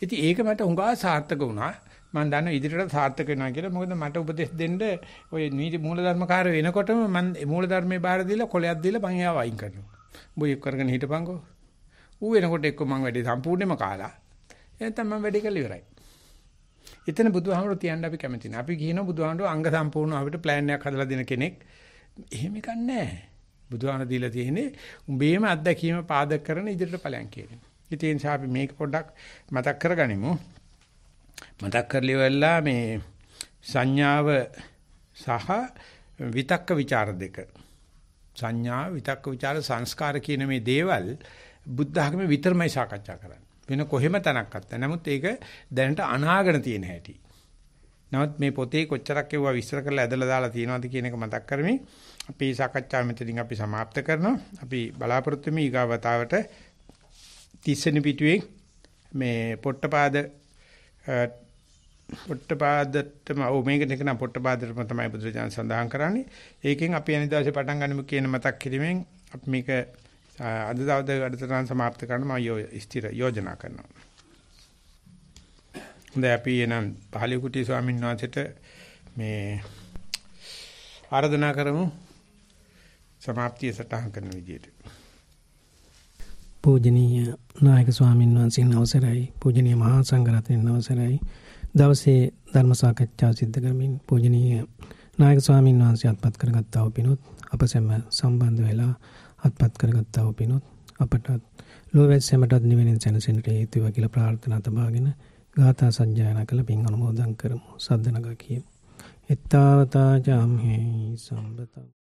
ඉතින් ඒක මට හුඟා සාර්ථක වුණා. මම දන්නවා ඉදිරියට සාර්ථක වෙනවා කියලා. මොකද මට උපදෙස් දෙන්න ඔය නීති මූලධර්මකාර වෙනකොටම මම මූලධර්මයේ බාර දීලා කොලයක් දීලා මං එයාව අයින් කරනවා. උඹ ඒක කරගෙන හිටපන්කෝ. ඌ වෙනකොට එක්ක මං වැඩි සම්පූර්ණයෙන්ම කාලා. එතන මම වැඩි කළ ඉවරයි. එතන බුදුහාමුදුරුවෝ තියන්න අපි කැමති නැහැ. අපි කියනවා බුදුහාමුදුරුවෝ අංග සම්පූර්ණ අපිට ප්ලෑන් එකක් හදලා දෙන කෙනෙක්. එහෙම එකක් නැහැ. බුදුහාමුදුරුවෝ දීලා තියෙන්නේ උඹේම අත්දැකීම පාදක කරන ඉදිරියට ඵලයන් කියන්නේ. ඒ නිසා අපි මේක පොඩ්ඩක් මතක් කරගනිමු. මතක් කරලිවලා මේ සංඥාව සහ විතක්ක ਵਿਚාර දෙක. සංඥා විතක්ක ਵਿਚාර සංස්කාර කියන මේ දේවල් බුද්ධ ධර්මයේ විතරමයි සාකච්ඡා කරන්නේ. වෙන කොහෙම තැනක් නැත්නම්. නමුත් ඒක දැනට අනාගෙන තියෙන හැටි. නමුත් මේ පොතේ කොච්චරක් ඒවා විස්තර කරලා ඇදලා දාලා තියෙනවද කියන එක මතක් කරමින් අපි සාකච්ඡාව මෙතනින් අපි સમાપ્ત කරනවා. අපි බලාපොරොත්තු වෙමු ඊගාවතාවට 30 වෙනි පිටුවේ මේ පොට්ටපාදටම මේක දෙක නම් පොට්ටපාදටම තමයි බුදුරජාණන් සඳහන් කරන්නේ. ඒකෙන් අපි අනිදාසේ පටන් ගන්නමු කියන මතක් කිරීමෙන් අපි මේක අද දවසේ වැඩසටහන સમાપ્ત කරන්න මම ස්ථිර යෝජනා කරනවා. හොඳයි අපි එනම් පහලිකුටි ස්වාමීන් වහන්සේට මේ ආරාධනා කරමු સમાප්තිය සටහන් කරන විදියට. පූජනීය නායක ස්වාමීන් වහන්සේන් අවසරයි, පූජනීය මහා සංඝරත්නයන් අවසරයි. දවසේ ධර්ම සාකච්ඡාව සිදු කරමින් පූජනීය නායක ස්වාමීන් වහන්සේ අත්පත් කරගත්තා වූ පිනොත් අප සැම සම්බන්ධ වෙලා අත්පත් කරගත්තා වූ පිනොත් අපට ලෝවැස් සැමටත් නිවෙනින් සැනසෙන්නට හේතු වේවා කියලා ප්‍රාර්ථනා තබාගෙන ගාථා සජ්ජායනා කළ පින් අනුමෝදන් කරමු. සද්දනග කියමු. එත්තාවතා ජාම්හි සම්බතං